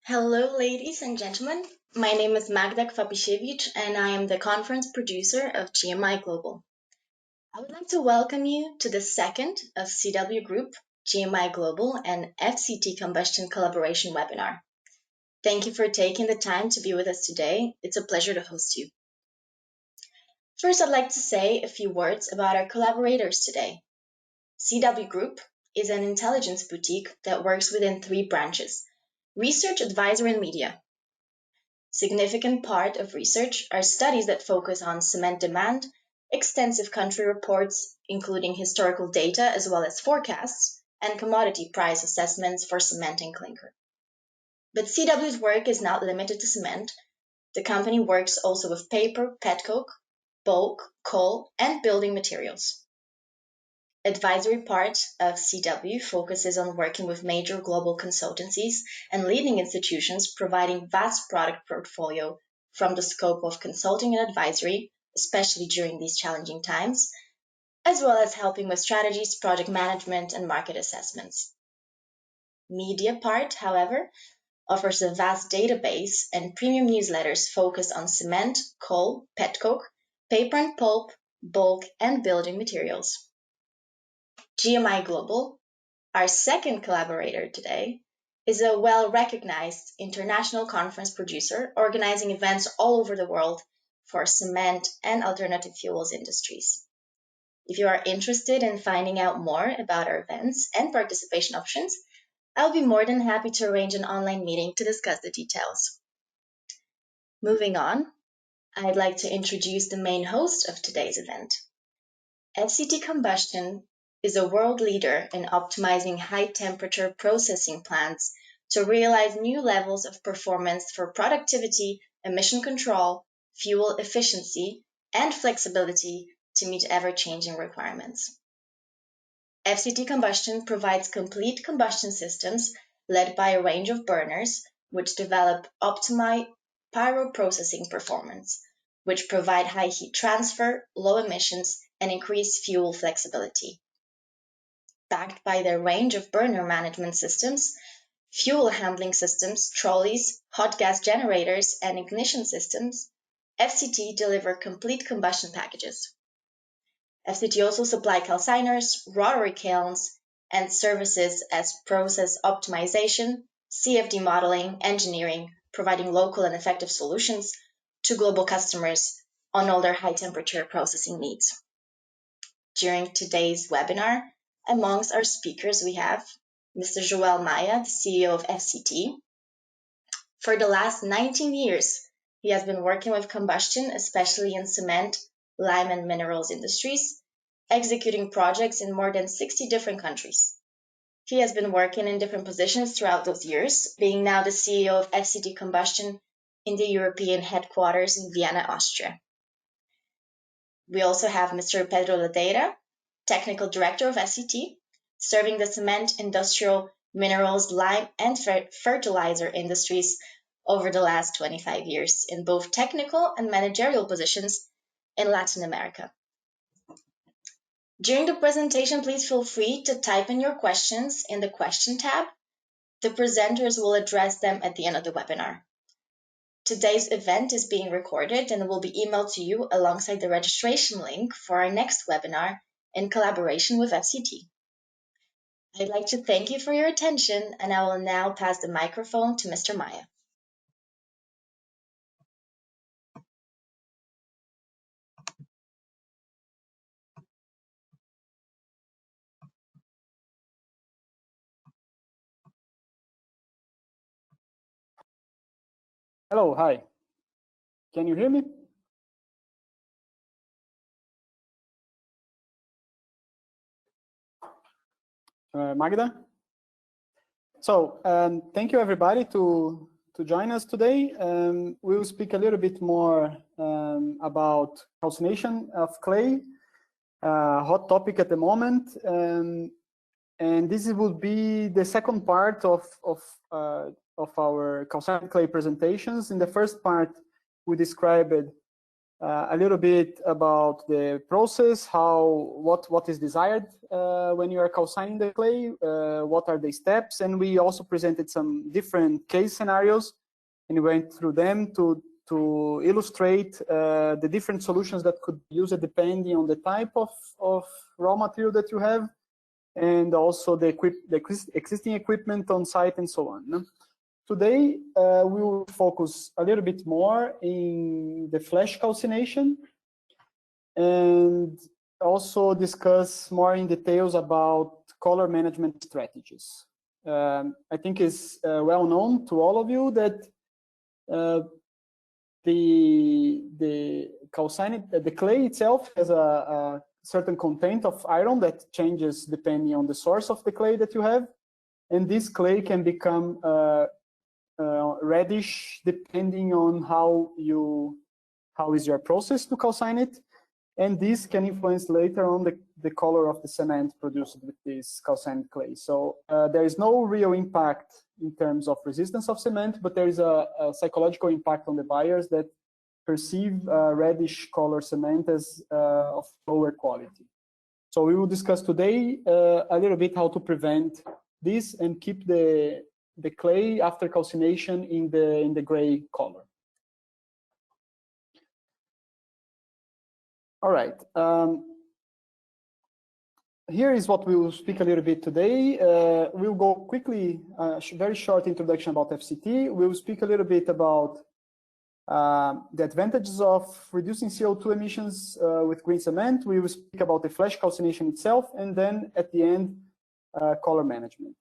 Hello, ladies and gentlemen. My name is Magda Kvapishevich, and I am the conference producer of GMI Global. I would like to welcome you to the second of CW Group, GMI Global, and FCT Combustion Collaboration webinar. Thank you for taking the time to be with us today. It's a pleasure to host you. First, I'd like to say a few words about our collaborators today. CW Group is an intelligence boutique that works within three branches: research, advisory, and media. Significant part of research are studies that focus on cement demand, extensive country reports, including historical data as well as forecasts, and commodity price assessments for cement and clinker. But CW's work is not limited to cement. The company works also with paper, petcoke, bulk, coal, and building materials. Advisory part of CW focuses on working with major global consultancies and leading institutions, providing vast product portfolio from the scope of consulting and advisory, especially during these challenging times, as well as helping with strategies, project management, and market assessments. Media part, however, offers a vast database and premium newsletters focused on cement, coal, petcoke, paper and pulp, bulk, and building materials. GMI Global, our second collaborator today, is a well-recognized international conference producer organizing events all over the world for cement and alternative fuels industries. If you are interested in finding out more about our events and participation options, I'll be more than happy to arrange an online meeting to discuss the details. Moving on, I'd like to introduce the main host of today's event. FCT Combustion is a world leader in optimizing high-temperature processing plants to realize new levels of performance for productivity, emission control, fuel efficiency, and flexibility to meet ever-changing requirements. FCT Combustion provides complete combustion systems led by a range of burners, which develop optimized pyroprocessing performance, which provide high heat transfer, low emissions, and increased fuel flexibility. Backed by their range of burner management systems, fuel handling systems, trolleys, hot gas generators, and ignition systems, FCT deliver complete combustion packages. FCT also supply calciners, rotary kilns, and services as process optimization, CFD modeling, engineering, providing local and effective solutions to global customers on all their high-temperature processing needs. During today's webinar, amongst our speakers, we have Mr. Joel Maia, the CEO of FCT. For the last 19 years, he has been working with combustion, especially in cement, lime, and minerals industries, executing projects in more than 60 different countries. He has been working in different positions throughout those years, being now the CEO of FCT Combustion in the European headquarters in Vienna, Austria. We also have Mr. Pedro Ladeira, Technical Director of FCT, serving the cement, industrial, minerals, lime, and fertilizer industries over the last 25 years in both technical and managerial positions in Latin America. During the presentation, please feel free to type in your questions in the question tab. The presenters will address them at the end of the webinar. Today's event is being recorded and will be emailed to you alongside the registration link for our next webinar in collaboration with FCT. I'd like to thank you for your attention, and I will now pass the microphone to Mr. Maia. Hello, hi. Can you hear me? Magda? So thank you everybody to join us today. We will speak a little bit more about calcination of clay, hot topic at the moment. And this will be the second part of our calcined clay presentations. In the first part, we described a little bit about the process, what is desired when you are calcining the clay, what are the steps, and we also presented some different case scenarios and went through them to illustrate the different solutions that could be used depending on the type of raw material that you have, and also the existing equipment on site and so on. Today, we will focus a little bit more in the flash calcination and also discuss more in details about color management strategies. I think it's well known to all of you that the calcined, the clay itself has a certain content of iron that changes depending on the source of the clay that you have, and this clay can become reddish depending on how is your process to calcine it, and this can influence later on the color of the cement produced with this calcined clay. So there is no real impact in terms of resistance of cement, but there is a psychological impact on the buyers that perceive reddish color cement as of lower quality. So we will discuss today a little bit how to prevent this and keep the clay after calcination in the gray color. All right. Here is what we will speak a little bit today. We'll go quickly, very short introduction about FCT. We'll speak a little bit about the advantages of reducing CO2 emissions with green cement. We will speak about the flash calcination itself, and then at the end, color management.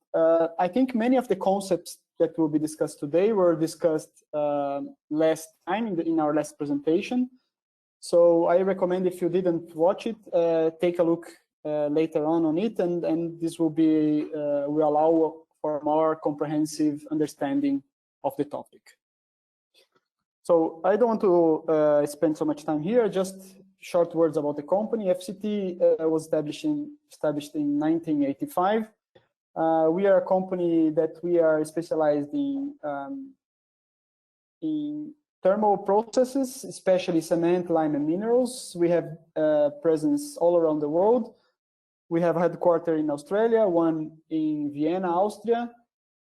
I think many of the concepts that will be discussed today were discussed last time in our last presentation. So I recommend, if you didn't watch it, take a look later on it, and this will allow for a more comprehensive understanding of the topic. So I don't want to spend so much time here, just short words about the company. FCT was established in 1985. We are a company that we are specialized in thermal processes, especially cement, lime, and minerals. We have presence all around the world. We have a headquarters in Australia, one in Vienna, Austria,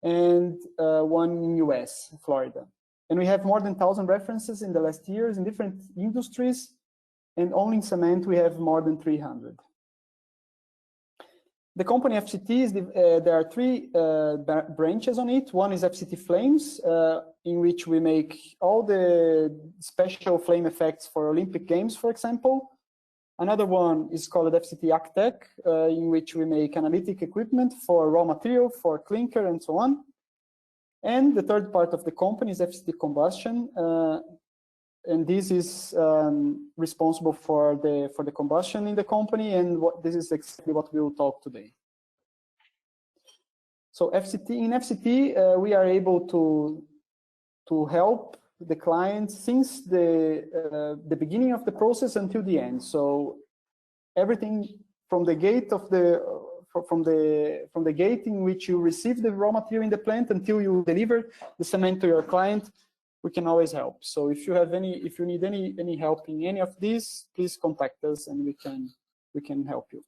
and one in US, Florida. And we have more than 1,000 references in the last years in different industries, and only in cement we have more than 300. The company FCT, there are three branches on it. One is FCT Flames, in which we make all the special flame effects for Olympic Games, for example. Another one is called FCT Actec, in which we make analytic equipment for raw material, for clinker, and so on. And the third part of the company is FCT Combustion, and this is responsible for the combustion in the company, and this is exactly what we will talk today. So in FCT, we are able to help the client since the beginning of the process until the end. So everything from the gate of from the gate in which you receive the raw material in the plant until you deliver the cement to your client, we can always help. So if you need any help in any of these, please contact us and we can help you.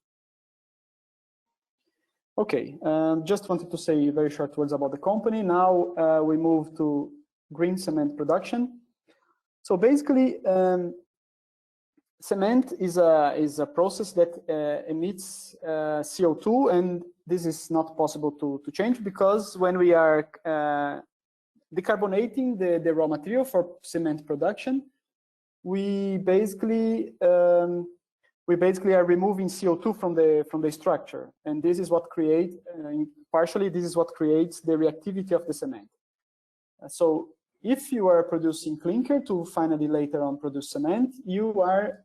Okay, just wanted to say very short words about the company. Now we move to green cement production. So basically, cement is a process that emits CO2, and this is not possible to change, because when we are decarbonating the raw material for cement production, we basically are removing CO2 from the structure, and this is what creates partially the reactivity of the cement. So if you are producing clinker to finally later on produce cement, you are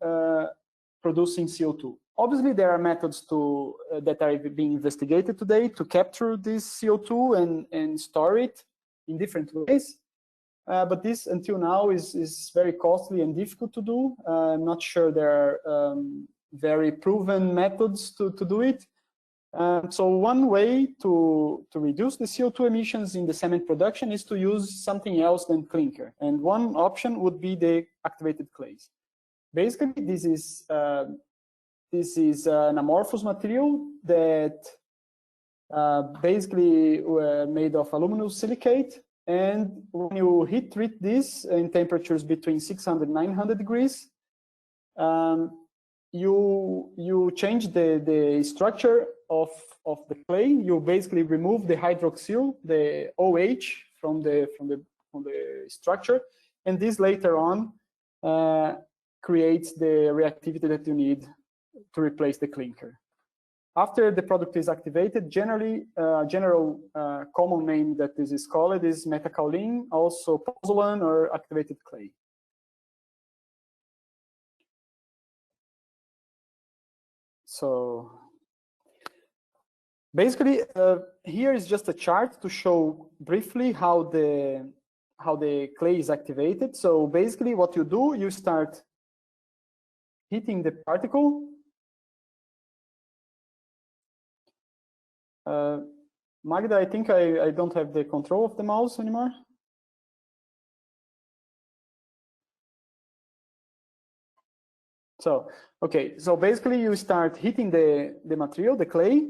producing CO2. Obviously, there are methods that are being investigated today to capture this CO2 and store it in different ways. But this, until now, is very costly and difficult to do. I'm not sure there are very proven methods to do it. So one way to reduce the CO2 emissions in the cement production is to use something else than clinker. And one option would be the activated clays. basically, this is an amorphous material that basically made of aluminum silicate. And when you heat treat this in temperatures between 600 and 900 degrees, you change the structure of the clay. You basically remove the hydroxyl, the OH from the structure, and this later on creates the reactivity that you need to replace the clinker. After the product is activated, generally, general common name that this is called is metakaolin, also pozzolan or activated clay. So basically, here is just a chart to show briefly how the clay is activated. So basically, what you do, you start heating the particle. Magda, I think I don't have the control of the mouse anymore. So, okay, so basically you start heating the material, the clay.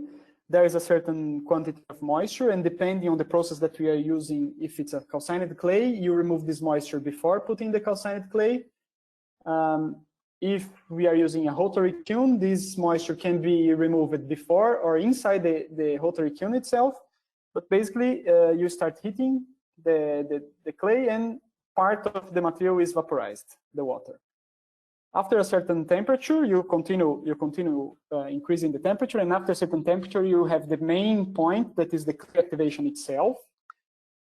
There is a certain quantity of moisture, and depending on the process that we are using, if it's a calcined clay, you remove this moisture before putting the calcined clay. If we are using a rotary kiln, this moisture can be removed before or inside the rotary kiln itself. But basically, you start heating the clay, and part of the material is vaporized, the water. After a certain temperature, you continue increasing the temperature, and after a certain temperature, you have the main point that is the clay activation itself.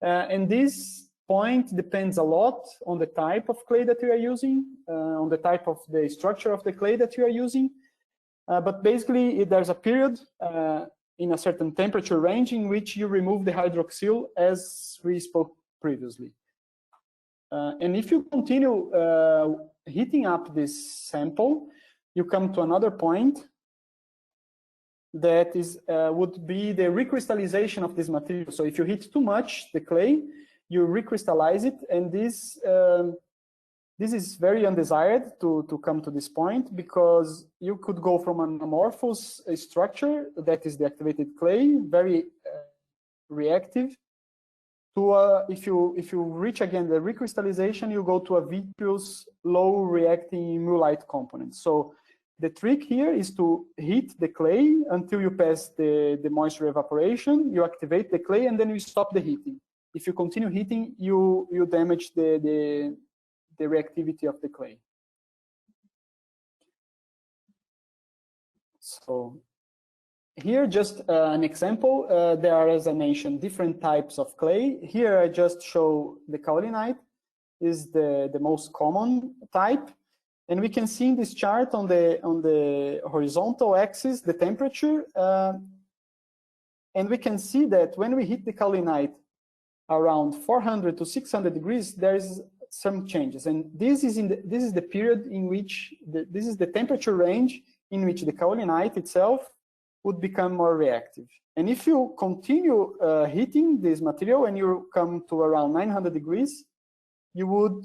And this point depends a lot on the type of clay that you are using, on the type of the structure of the clay that you are using. But basically, there's a period in a certain temperature range in which you remove the hydroxyl, as we spoke previously. And if you continue heating up this sample, you come to another point that is would be the recrystallization of this material. So if you heat too much the clay, you recrystallize it, and this is very undesired to come to this point, because you could go from an amorphous structure that is the activated clay, very reactive, to if you reach again the recrystallization, you go to a vitreous, low reacting mullite component. So the trick here is to heat the clay until you pass the moisture evaporation, you activate the clay, and then you stop the heating. If you continue heating, you damage the reactivity of the clay. So here, just an example. There are, as I mentioned, different types of clay. Here I just show the kaolinite is the most common type. And we can see in this chart on the horizontal axis the temperature. And we can see that when we heat the kaolinite around 400 to 600 degrees, there is some changes. And this is the period in which, this is the temperature range in which the kaolinite itself would become more reactive. And if you continue heating this material and you come to around 900 degrees, you would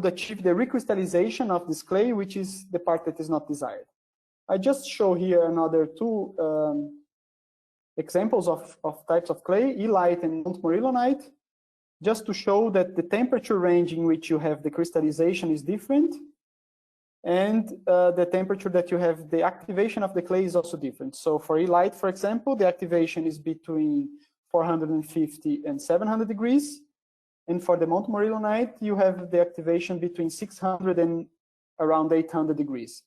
achieve the recrystallization of this clay, which is the part that is not desired. I just show here another two examples of types of clay, elite and montmorillonite, just to show that the temperature range in which you have the crystallization is different. And the temperature that you have the activation of the clay is also different. So for elite, for example, the activation is between 450 and 700 degrees. And for the montmorillonite, you have the activation between 600 and around 800 degrees.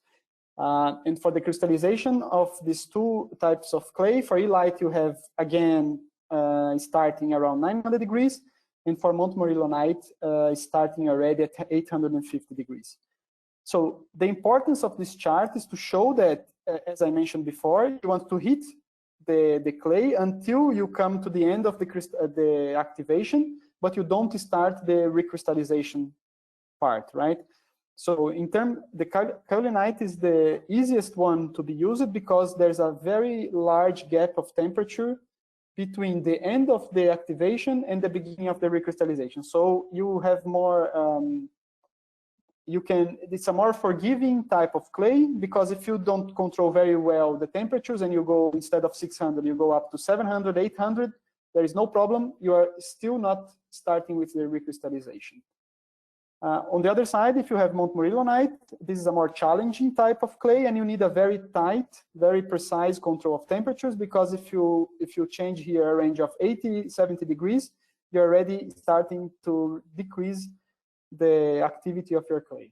And for the crystallization of these two types of clay, for elite, you have, again, starting around 900 degrees. And for montmorillonite, starting already at 850 degrees. So the importance of this chart is to show that, as I mentioned before, you want to heat the clay until you come to the end of the activation, but you don't start the recrystallization part, right? So the kaolinite is the easiest one to be used because there's a very large gap of temperature between the end of the activation and the beginning of the recrystallization. So you have more it's a more forgiving type of clay, because if you don't control very well the temperatures and you go, instead of 600, you go up to 700, 800, there is no problem. You are still not starting with the recrystallization. On the other side, if you have Montmorillonite, this is a more challenging type of clay, and you need a very tight, very precise control of temperatures, because if you change here a range of 80, 70 degrees, you're already starting to decrease the activity of your clay.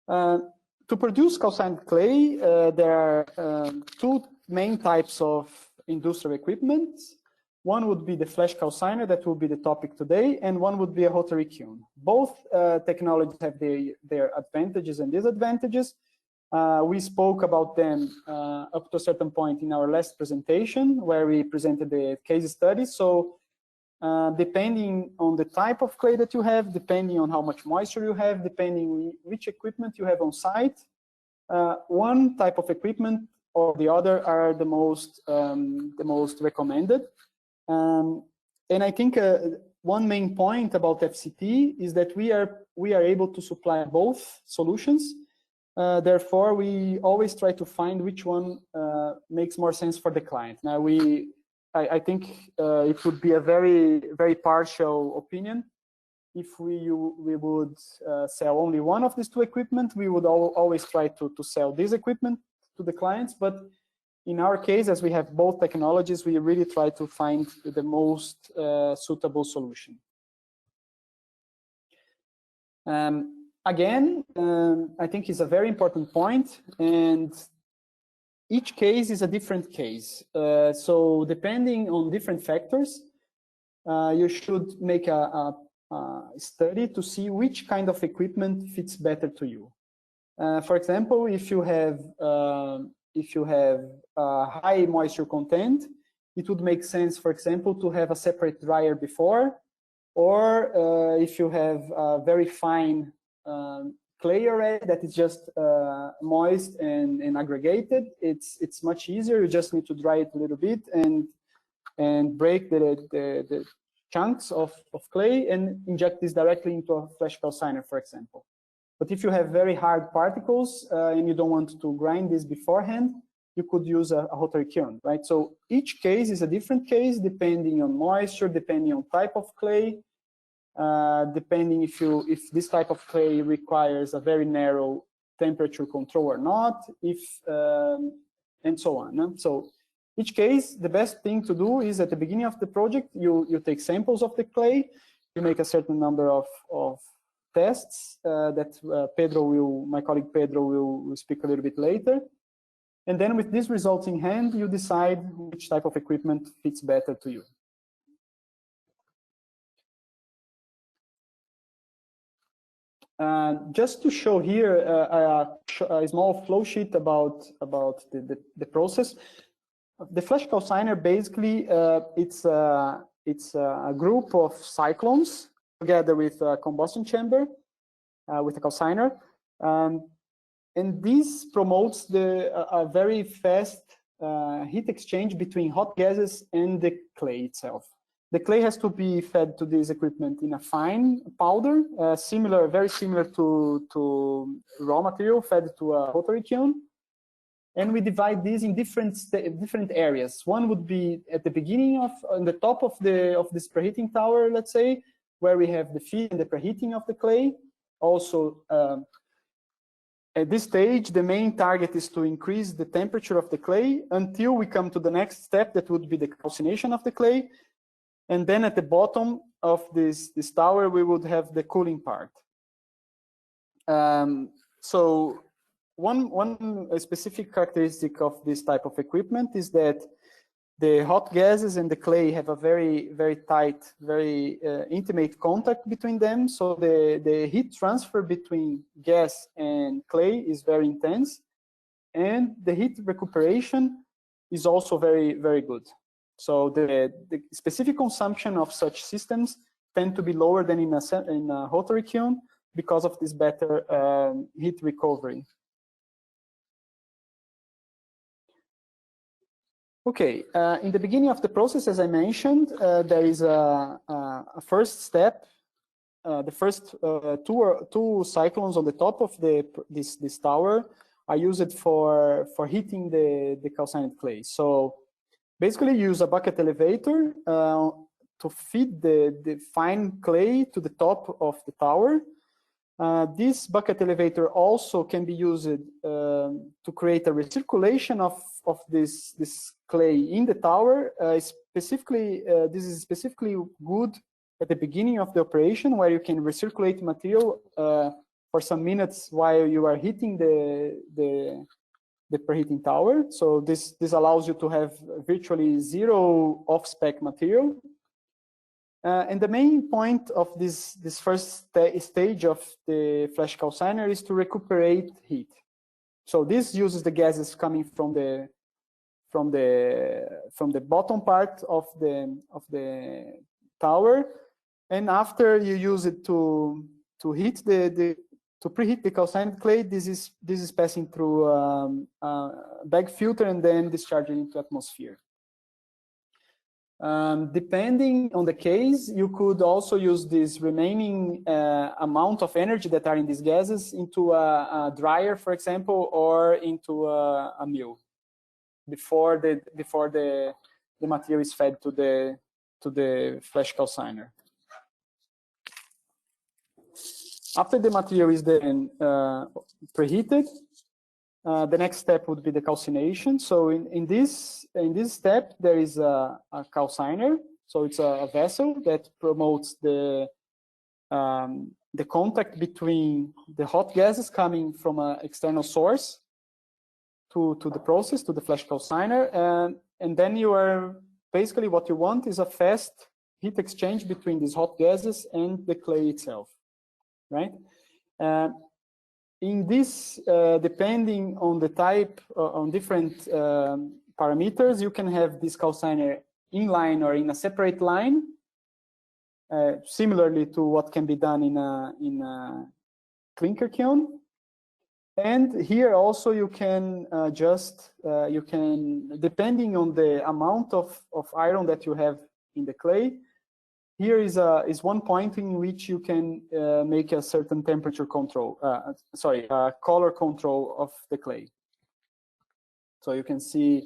To produce calcined clay, there are two main types of industrial equipment. One would be the flash calciner, that will be the topic today, and one would be a rotary kiln. Both technologies have their advantages and disadvantages. We spoke about them up to a certain point in our last presentation, where we presented the case study. So depending on the type of clay that you have, depending on how much moisture you have, depending on which equipment you have on site, one type of equipment or the other are the most recommended. And I think one main point about FCT is that we are able to supply both solutions. Therefore, we always try to find which one makes more sense for the client. Now, I think it would be a very partial opinion if we would sell only one of these two equipment. We would always try to sell this equipment to the clients, but in our case, as we have both technologies, we really try to find the most suitable solution. Again, I think it's a very important point, and each case is a different case. So depending on different factors, you should make a study to see which kind of equipment fits better to you. For example, if you have high moisture content, it would make sense, for example, to have a separate dryer before, or if you have a very fine clay array that is just moist and aggregated, it's much easier. You just need to dry it a little bit and break the chunks of clay and inject this directly into a flash calciner, for example. But if you have very hard particles and you don't want to grind this beforehand, you could use a rotary kiln, right? So each case is a different case, depending on moisture, depending on type of clay, depending if this type of clay requires a very narrow temperature control or not, and so on. No? So each case, the best thing to do is at the beginning of the project, you take samples of the clay, you make a certain number of tests that my colleague Pedro will speak a little bit later. And then with these results in hand, you decide which type of equipment fits better to you. Just to show here a small flow sheet about the process. The flash calciner, basically, it's a group of cyclones together with a combustion chamber, with a calciner. And this promotes a very fast heat exchange between hot gases and the clay itself. The clay has to be fed to this equipment in a fine powder, very similar to raw material fed to a rotary kiln. And we divide these in different areas. One would be at the beginning on the top of this preheating tower, let's say, where we have the feed and the preheating of the clay. Also, at this stage, the main target is to increase the temperature of the clay until we come to the next step, that would be the calcination of the clay. And then at the bottom of this tower, we would have the cooling part. So one specific characteristic of this type of equipment is that the hot gases and the clay have a very tight, very intimate contact between them. So the heat transfer between gas and clay is very intense, and the heat recuperation is also very good. So the specific consumption of such systems tend to be lower than in a rotary kiln because of this better heat recovery. Okay, in the beginning of the process, as I mentioned, there is a first step the first two cyclones on the top of this tower are used for heating the calcined clay. So basically, use a bucket elevator to feed the fine clay to the top of the tower. This bucket elevator also can be used to create a recirculation of this clay in the tower. Specifically, this is specifically good at the beginning of the operation, where you can recirculate material for some minutes while you are heating the preheating tower. So this allows you to have virtually zero off-spec material. And the main point of this first stage of the flash calciner is to recuperate heat. So this uses the gases coming from the bottom part of the tower, and after you use it to heat to preheat the calcined clay, this is passing through a bag filter and then discharging into atmosphere. Depending on the case, you could also use this remaining amount of energy that are in these gases into a dryer, for example, or into a mill before the material is fed to the flash calciner. After the material is then preheated, the next step would be the calcination. So in this step, there is a calciner. So it's a vessel that promotes the contact between the hot gases coming from an external source to the process, to the flash calciner, and then you are basically what you want is a fast heat exchange between these hot gases and the clay itself, right? In this, depending on the type, on different parameters, you can have this calciner in line or in a separate line, similarly to what can be done in a clinker kiln. And here also you can depending on the amount of iron that you have in the clay, here is one point in which you can make a certain temperature control, color control of the clay. So you can see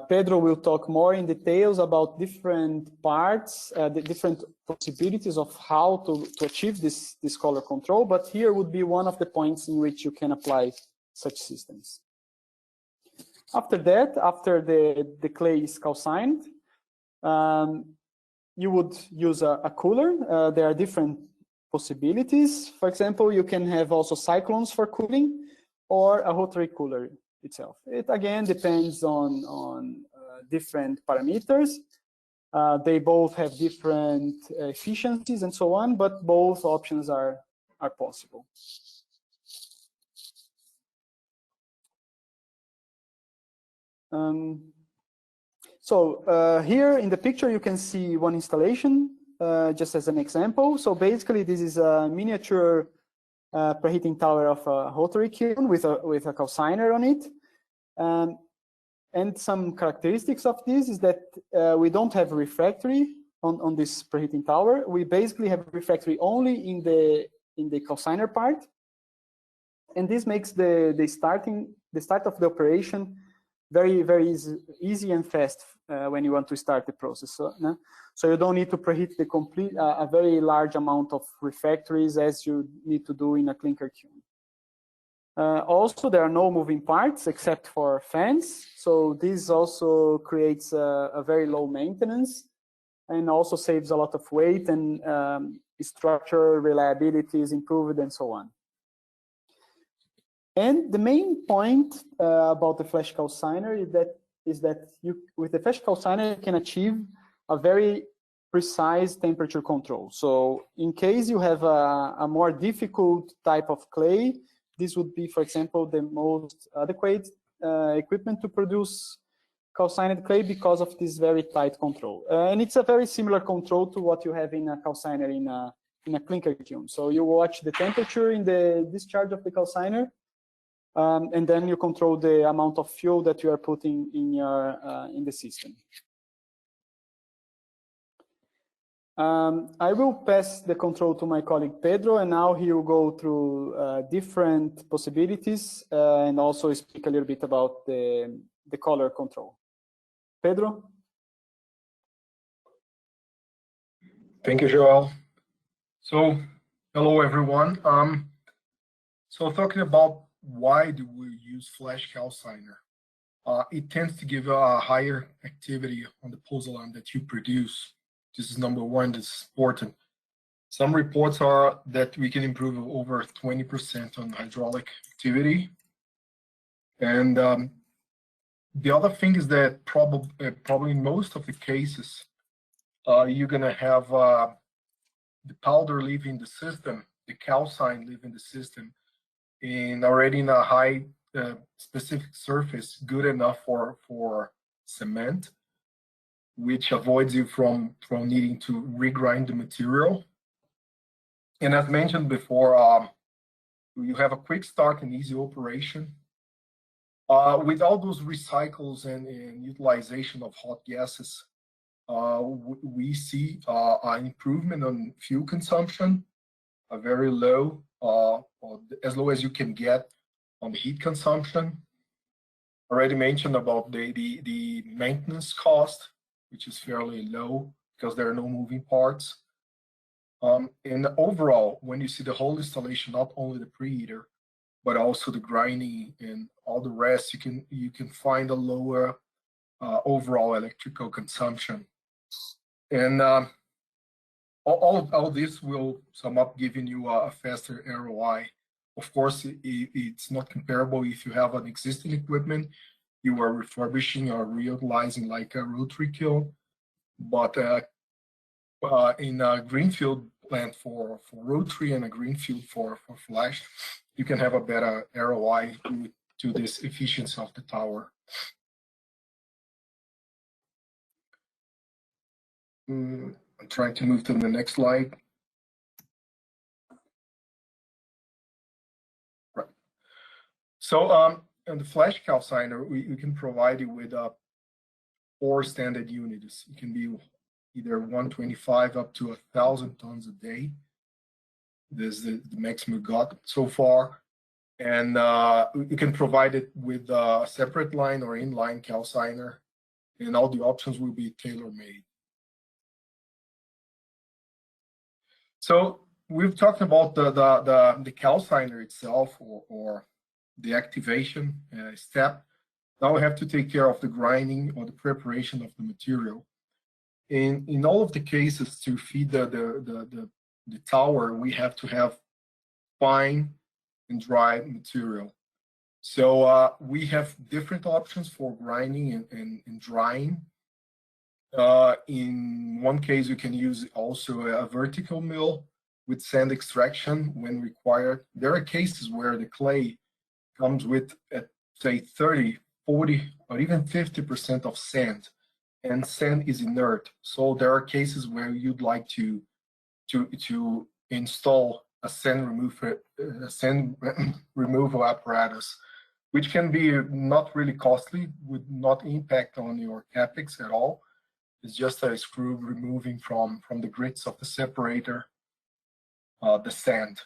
Pedro will talk more in details about different parts, the different possibilities of how to achieve this color control, but here would be one of the points in which you can apply such systems. After that, after the clay is calcined, you would use a cooler. There are different possibilities. For example, you can have also cyclones for cooling or a rotary cooler itself. It again depends on different parameters. They both have different efficiencies and so on, but both options are possible. So here in the picture, you can see one installation, just as an example. So basically, this is a miniature preheating tower of a rotary kiln with a calciner on it. And some characteristics of this is that we don't have refractory on this preheating tower. We basically have refractory only in the calciner part, and this makes the start of the operation very, very easy and fast when you want to start the process. So you don't need to preheat a very large amount of refractories as you need to do in a clinker kiln. Also, there are no moving parts except for fans. So this also creates a very low maintenance and also saves a lot of weight, and structure reliability is improved and so on. And the main point about the flash calciner is that you, with the flash calciner, you can achieve a very precise temperature control. So in case you have a more difficult type of clay, this would be, for example, the most adequate equipment to produce calcined clay because of this very tight control. And it's a very similar control to what you have in a calciner in a clinker kiln. So you watch the temperature in the discharge of the calciner, and then you control the amount of fuel that you are putting in the system. I will pass the control to my colleague Pedro, and now he will go through different possibilities and also speak a little bit about the color control. Pedro? Thank you, Joel. So, hello everyone. So talking about why do we use flash calciner? It tends to give a higher activity on the pozzolan that you produce. This is number one, this is important. Some reports are that we can improve over 20% on hydraulic activity. And the other thing is that probably in most of the cases, you're gonna have the powder leaving the system, the calcined leaving the system, and already in a high specific surface, good enough for cement, which avoids you from needing to regrind the material. And as mentioned before, you have a quick start and easy operation. With all those recycles and utilization of hot gases, we see an improvement on fuel consumption, a very low, or as low as you can get on the heat consumption. Already mentioned about the maintenance cost, which is fairly low because there are no moving parts. And overall, when you see the whole installation, not only the preheater, but also the grinding and all the rest, you can find a lower overall electrical consumption. And all this will sum up giving you a faster ROI. Of course, it's not comparable if you have an existing equipment you are refurbishing or reutilizing like a rotary kiln, but in a greenfield plant for rotary and a greenfield for flash, you can have a better ROI to this efficiency of the tower. I'm trying to move to the next slide. Right. So on the flash calciner, we can provide you with 4 standard units. It can be either 125 up to 1,000 tons a day. This is the maximum we got so far. And you can provide it with a separate line or inline calciner, and all the options will be tailor-made. So we've talked about the calciner itself or the activation step. Now we have to take care of the grinding or the preparation of the material. In all of the cases, to feed the tower, we have to have fine and dry material. So we have different options for grinding and drying. In one case, you can use also a vertical mill with sand extraction when required. There are cases where the clay comes with, say, 30, 40, or even 50% of sand, and sand is inert. So there are cases where you'd like to install a sand removal apparatus, which can be not really costly, would not impact on your capex at all. It's just a screw removing from the grits of the separator the sand.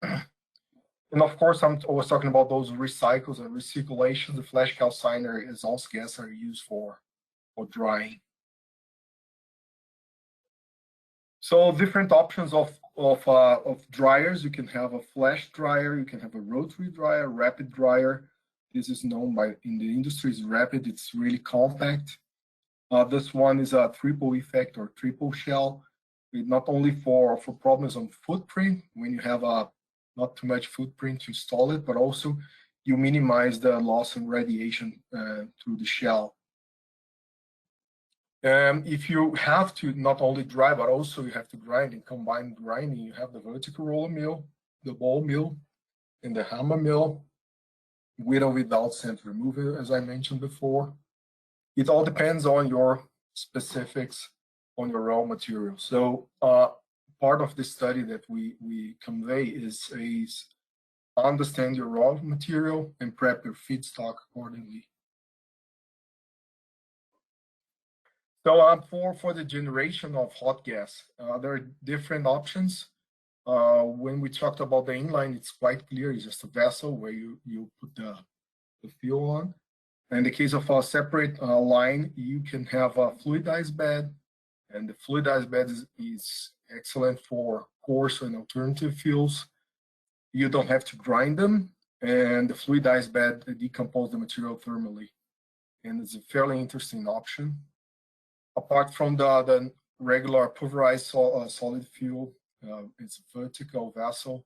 And of course, I was talking about those recycles and recirculation. The flash calciner is also gas are used for drying. So different options of dryers. You can have a flash dryer, you can have a rotary dryer, rapid dryer. This is known in the industry as rapid. It's really compact. This one is a triple effect or triple shell, not only for problems on footprint when you have not too much footprint to install it, but also you minimize the loss and radiation through the shell. If you have to not only dry, but also you have to grind and combine grinding, you have the vertical roller mill, the ball mill, and the hammer mill, with or without sand removal, as I mentioned before. It all depends on your specifics on your raw material. So part of the study that we convey is understand your raw material and prep your feedstock accordingly. So for the generation of hot gas, there are different options. When we talked about the inline, it's quite clear. It's just a vessel where you put the fuel on. In the case of a separate line, you can have a fluidized bed, and the fluidized bed is excellent for coarse and alternative fuels. You don't have to grind them, and the fluidized bed decomposes the material thermally, and it's a fairly interesting option. Apart from the regular pulverized solid fuel, it's a vertical vessel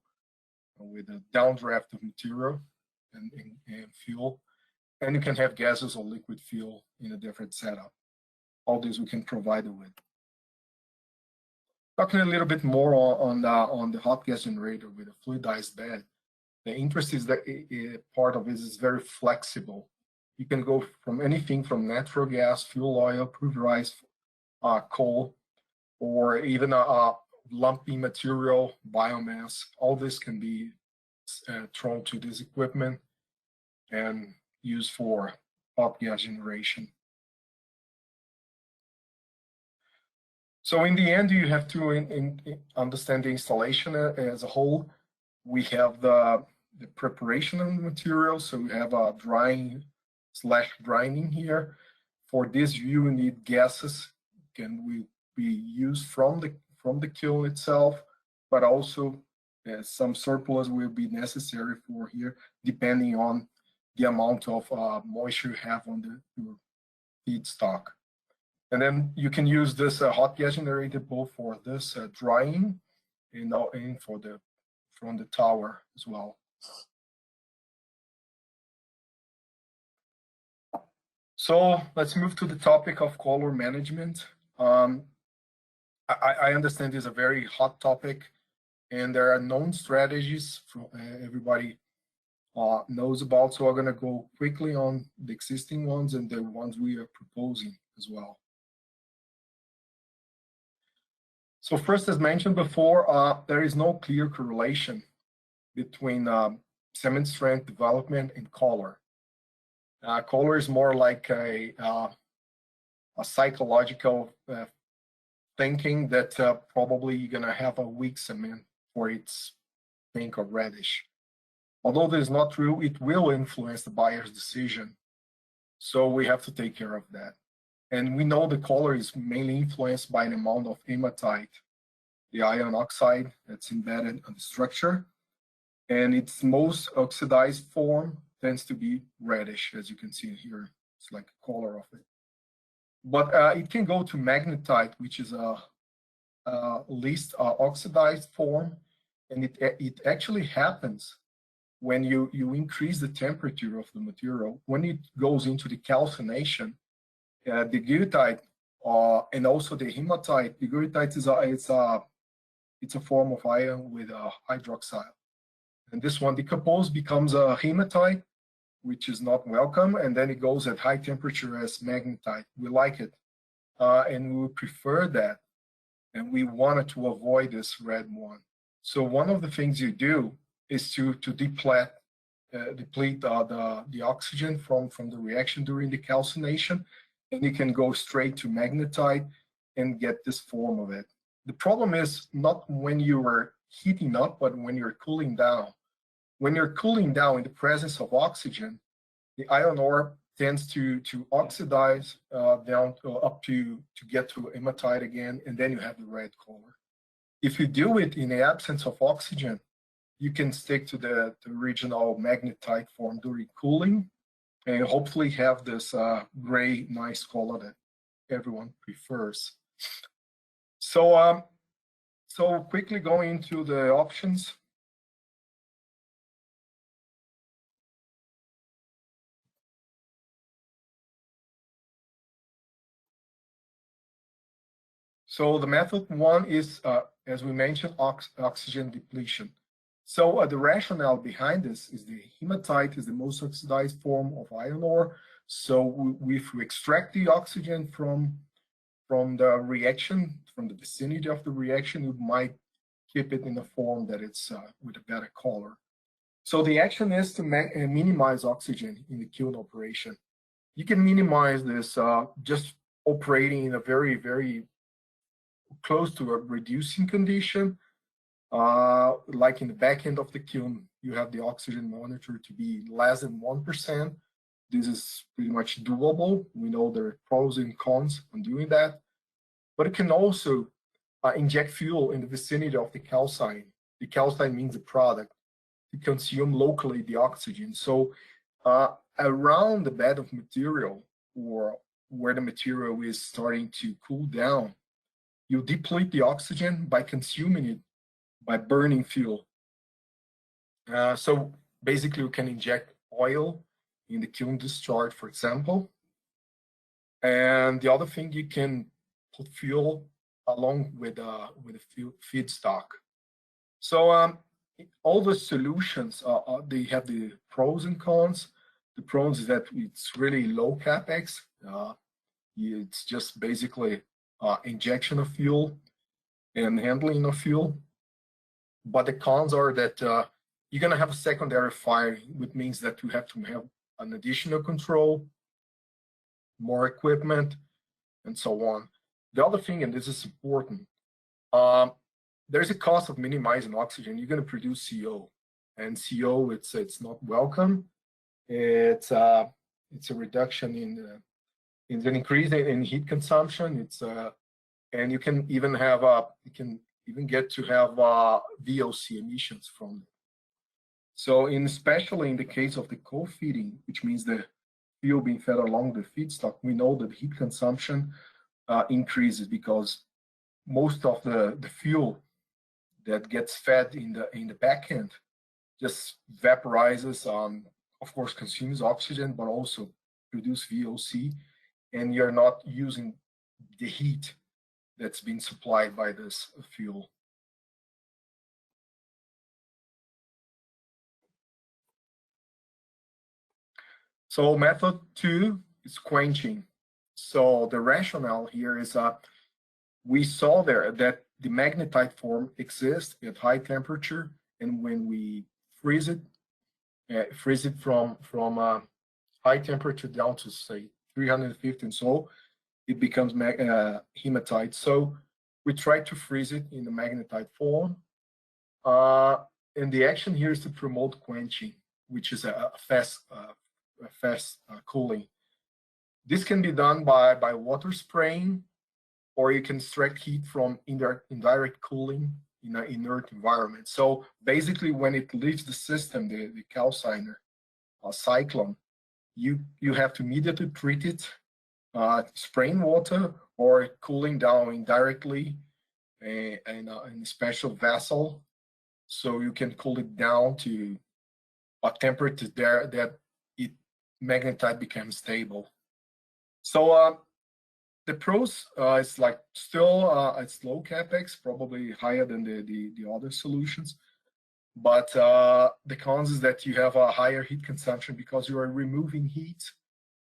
with a downdraft of material and fuel. And you can have gases or liquid fuel in a different setup. All this we can provide it with. Talking a little bit more on the hot gas generator with a fluidized bed, the interest is that part of it is very flexible. You can go from anything from natural gas, fuel oil, pulverized coal, or even a lumpy material, biomass. All this can be thrown to this equipment and used for hot gas generation. So in the end, you have to understand the installation as a whole. We have the preparation of the material. So we have a drying / grinding here. For this, you need gases can be used from the kiln itself, but also some surplus will be necessary for here, depending on the amount of moisture you have on your feedstock. And then you can use this hot gas generator both for this drying and from the tower as well. So let's move to the topic of color management. I understand this is a very hot topic, and there are known strategies everybody knows about. So I'm going to go quickly on the existing ones and the ones we are proposing as well. So first, as mentioned before, there is no clear correlation between cement strength development and color. Color is more like a psychological thinking that probably you're going to have a weak cement for its pink or reddish. Although this is not true, it will influence the buyer's decision. So we have to take care of that. And we know the color is mainly influenced by an amount of hematite, the iron oxide that's embedded in the structure. And its most oxidized form tends to be reddish, as you can see here. It's like a color of it. But it can go to magnetite, which is a least oxidized form. And it actually happens when you increase the temperature of the material. When it goes into the calcination, the goethite and also the hematite. The goethite it's a form of iron with a hydroxide, and this one decomposes, becomes a hematite, which is not welcome, and then it goes at high temperature as magnetite. We like it, and we would prefer that, and we wanted to avoid this red one. So one of the things you do is to deplete the oxygen from the reaction during the calcination, and you can go straight to magnetite and get this form of it. The problem is not when you are heating up, but when you're cooling down. When you're cooling down in the presence of oxygen, the iron ore tends to oxidize down up to get to hematite again, and then you have the red color. If you do it in the absence of oxygen, you can stick to the original magnetite form during cooling, and hopefully have this gray, nice color that everyone prefers. So, so quickly going into the options. So the method one is, as we mentioned, oxygen depletion. So the rationale behind this is the hematite is the most oxidized form of iron ore. So if we extract the oxygen from the reaction, from the vicinity of the reaction, we might keep it in a form that it's with a better color. So the action is to minimize oxygen in the kiln operation. You can minimize this just operating in a very, very close to a reducing condition. Like in the back end of the kiln, you have the oxygen monitor to be less than 1%. This is pretty much doable. We know there are pros and cons on doing that, but it can also inject fuel in the vicinity of the calcine. The calcine means the product to consume locally the oxygen. So around the bed of material, or where the material is starting to cool down, you deplete the oxygen by consuming it by burning fuel. So basically, you can inject oil in the kiln discharge, for example. And the other thing, you can put fuel along with the feedstock. So all the solutions, they have the pros and cons. The pros is that it's really low capex. It's just basically injection of fuel and handling of fuel. But the cons are that you're going to have a secondary fire, which means that you have to have an additional control, more equipment, and so on. The other thing, and this is important, there's a cost of minimizing oxygen. You're going to produce CO, and CO, it's not welcome. It's a reduction in an increase in heat consumption. And you can even have get to have VOC emissions from it. So especially in the case of the co-feeding, which means the fuel being fed along the feedstock, we know that heat consumption increases because most of the fuel that gets fed in the back end just vaporizes, of course consumes oxygen, but also produce VOC, and you're not using the heat that's been supplied by this fuel. So method 2 is quenching. So the rationale here is we saw there that the magnetite form exists at high temperature, and when we freeze it from high temperature down to say 350 and so, it becomes hematite. So we try to freeze it in the magnetite form, and the action here is to promote quenching, which is a fast cooling. This can be done by water spraying, or you can extract heat from indirect cooling in an inert environment. So basically, when it leaves the system, the calciner cyclone, you have to immediately treat it, spraying water or cooling down indirectly in a special vessel, so you can cool it down to a temperature there that magnetite becomes stable. So the pros is like still it's low capex, probably higher than the other solutions, but the cons is that you have a higher heat consumption because you are removing heat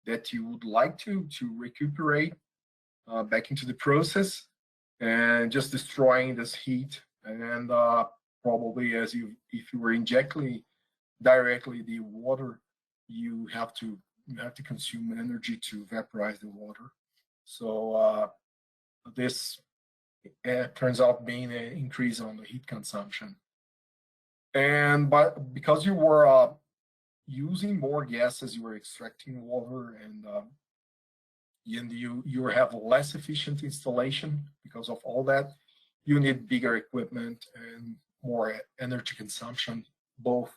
that you would like to recuperate back into the process, and just destroying this heat. And probably if you were injecting directly the water, you have to consume energy to vaporize the water. So this turns out being an increase on the heat consumption. And because you were using more gases, you were extracting water, and you have less efficient installation because of all that. You need bigger equipment and more energy consumption, both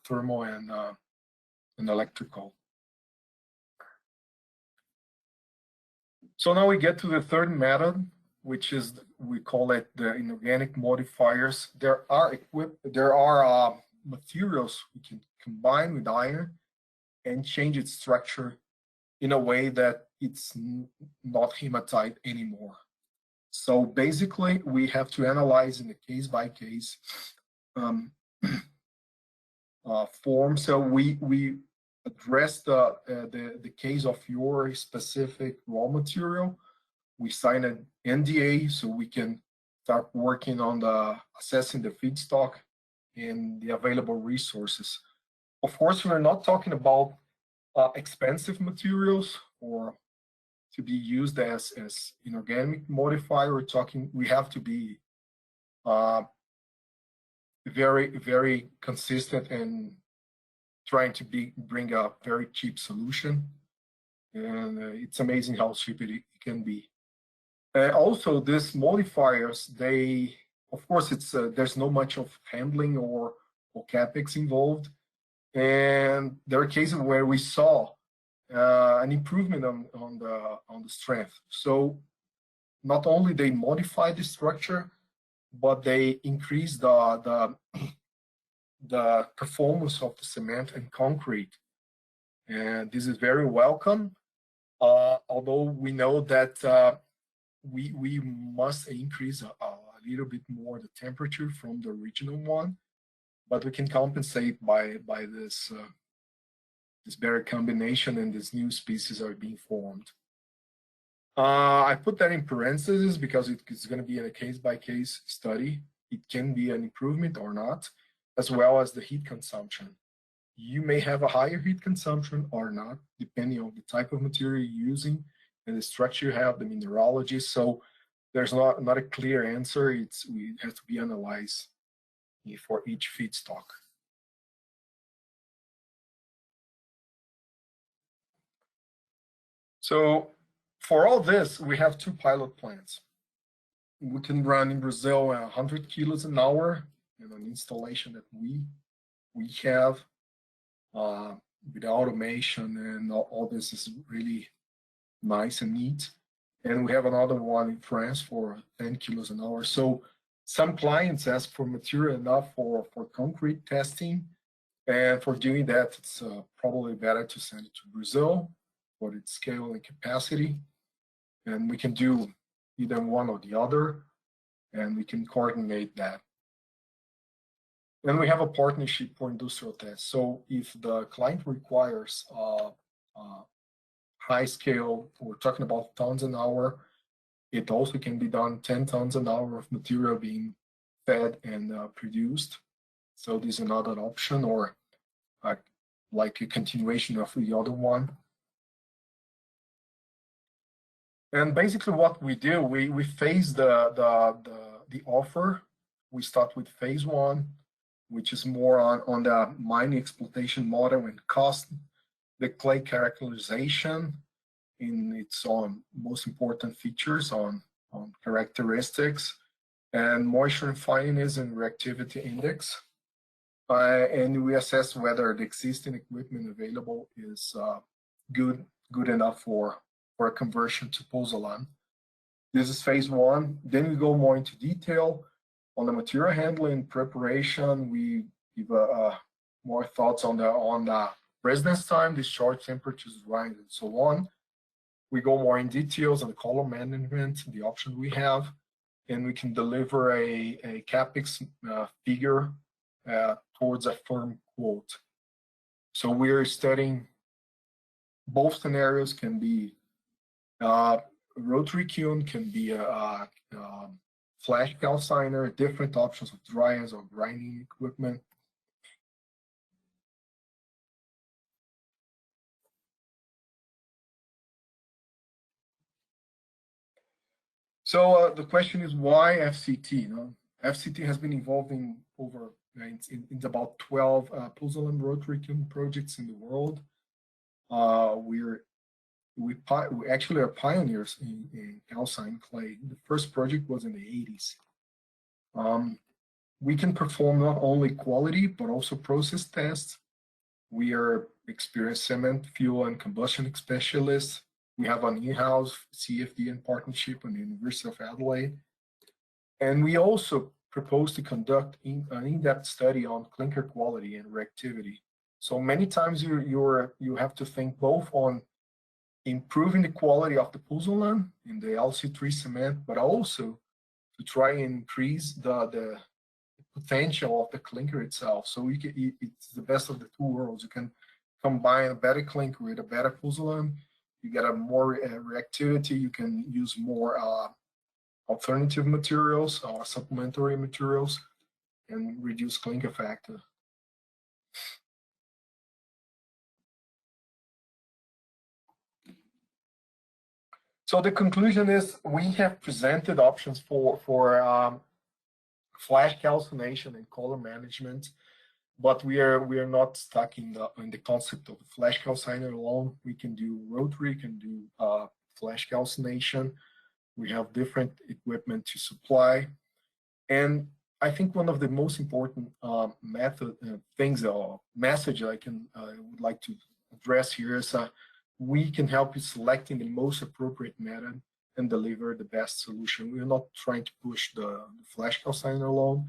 thermal and electrical. So now we get to the third method, which is, we call it the inorganic modifiers. There are materials we can combine with iron and change its structure in a way that it's not hematite anymore. So basically, we have to analyze in a case-by-case form. So we address the case of your specific raw material. We sign an NDA so we can start working on assessing the feedstock and the available resources. Of course, we're not talking about expensive materials or to be used as inorganic modifier. We have to be very consistent and trying to bring a very cheap solution. And it's amazing how cheap it can be. Also, these modifiers, of course, there's no much of handling or capex involved. And there are cases where we saw an improvement on the strength. So not only they modify the structure, but they increase the performance of the cement and concrete. And this is very welcome. Although we know that we must increase a little bit more the temperature from the original one, but we can compensate by this better combination, and these new species are being formed. I put that in parentheses because it's going to be a case-by-case study. It can be an improvement or not, as well as the heat consumption. You may have a higher heat consumption or not, depending on the type of material you're using and the structure you have, the mineralogy. So there's not a clear answer. It has to be analyzed for each feedstock. So for all this, we have 2 pilot plants. We can run in Brazil 100 kilos an hour in an installation that we have with automation, and all this is really nice and neat. And we have another one in France for 10 kilos an hour. So some clients ask for material enough for concrete testing. And for doing that, it's probably better to send it to Brazil for its scale and capacity. And we can do either one or the other, and we can coordinate that. And we have a partnership for industrial tests. So if the client requires high scale, we're talking about tons an hour, it also can be done 10 tons an hour of material being fed and produced. So this is another option, or like a continuation of the other one. And basically what we do, we phase the offer. We start with phase 1, which is more on the mining exploitation model and cost, the clay characterization in its own most important features on characteristics, and moisture and fineness and reactivity index. And we assess whether the existing equipment available is good enough for a conversion to pozzolan. This is phase 1. Then we go more into detail on the material handling, preparation. We give more thoughts on the residence time, discharge temperatures, drying, and so on. We go more in details on the column management, the options we have, and we can deliver a CapEx figure towards a firm quote. So we're studying both scenarios. Can be rotary kiln, can be a flash calciner, different options of dryers or grinding equipment. So the question is, why FCT? FCT has been involved in about 12 pozzolan rotary kiln projects in the world. We actually are pioneers in calcined clay. The first project was in the 80s. We can perform not only quality, but also process tests. We are experienced cement, fuel, and combustion specialists. We have an in-house CFD in partnership with the University of Adelaide. And we also propose to conduct an in-depth study on clinker quality and reactivity. So many times you have to think both on improving the quality of the pozzolan in the LC3 cement, but also to try and increase the potential of the clinker itself. So it's the best of the 2 worlds. You can combine a better clinker with a better pozzolan. You get a more reactivity. You can use more alternative materials or supplementary materials and reduce clinker factor. So the conclusion is we have presented options for flash calcination and color management, but we are not stuck in the concept of the flash calciner alone. We can do rotary, can do flash calcination. We have different equipment to supply, and I think one of the most important things or message I would like to address here is we can help you selecting the most appropriate method and deliver the best solution. We're not trying to push the flash calciner alone.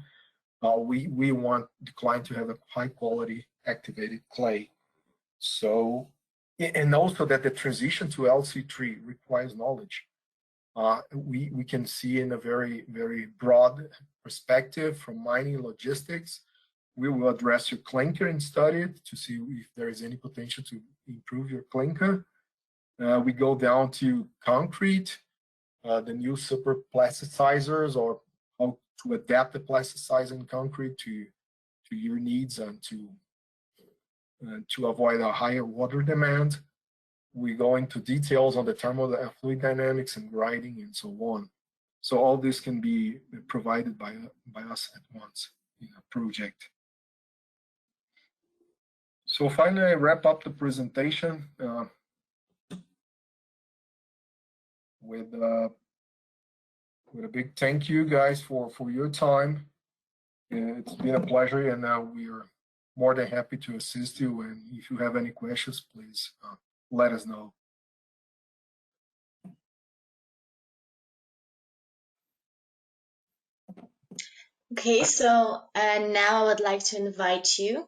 We want the client to have a high quality activated clay. So, and also that the transition to LC3 requires knowledge. We can see in a very, very broad perspective from mining logistics. We will address your clinker and study it to see if there is any potential to improve your clinker. We go down to concrete, the new super plasticizers, or how to adapt the plasticizer in concrete to your needs and to avoid a higher water demand. We go into details on the fluid dynamics and grinding and so on. So all this can be provided by us at once in a project. So finally, I wrap up the presentation with a big thank you guys for your time. It's been a pleasure, and we are more than happy to assist you. And if you have any questions, please let us know. Okay, so now I would like to invite you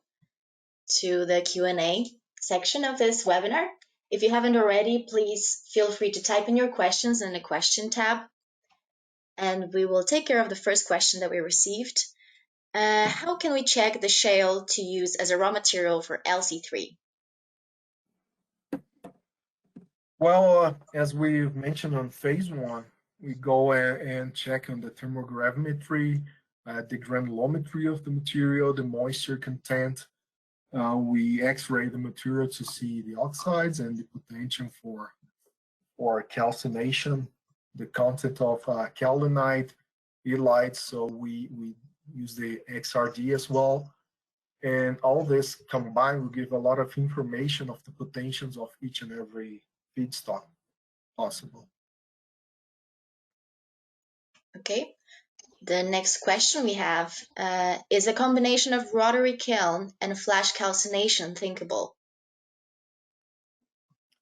to the Q&A section of this webinar. If you haven't already, please feel free to type in your questions in the question tab, and we will take care of the first question that we received. How can we check the shale to use as a raw material for LC3? Well, as we mentioned on phase 1, we go and check on the thermogravimetry, the granulometry of the material, the moisture content. We X-ray the material to see the oxides and the potential for calcination, the content of kaolinite, illite. So we use the XRD as well. And all this combined will give a lot of information of the potentials of each and every feedstock possible. Okay. The next question we have, is a combination of rotary kiln and flash calcination thinkable?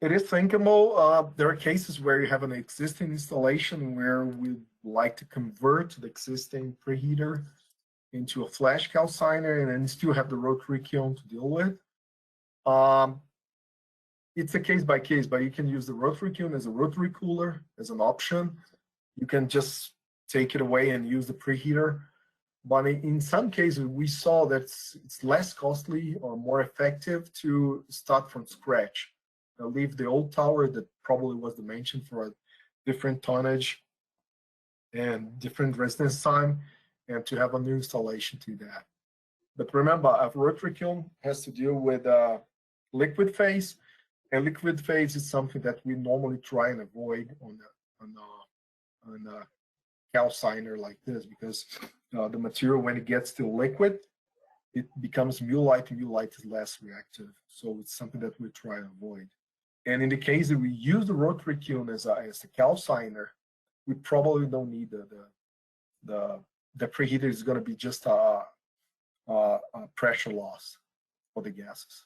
It is thinkable. There are cases where you have an existing installation where we like to convert the existing preheater into a flash calciner and then still have the rotary kiln to deal with. It's a case by case, but you can use the rotary kiln as a rotary cooler as an option. You can just take it away and use the preheater. But in some cases, we saw that it's less costly or more effective to start from scratch. Leave the old tower that probably was dimensioned for a different tonnage and different residence time, and to have a new installation to that. But remember, a rotary kiln has to deal with liquid phase, and liquid phase is something that we normally try and avoid on a calciner like this, because the material, when it gets to liquid, it becomes mullite, and mullite is less reactive. So it's something that we try to avoid. And in the case that we use the rotary kiln as a calciner, we probably don't need the preheater. Is going to be just a pressure loss for the gases.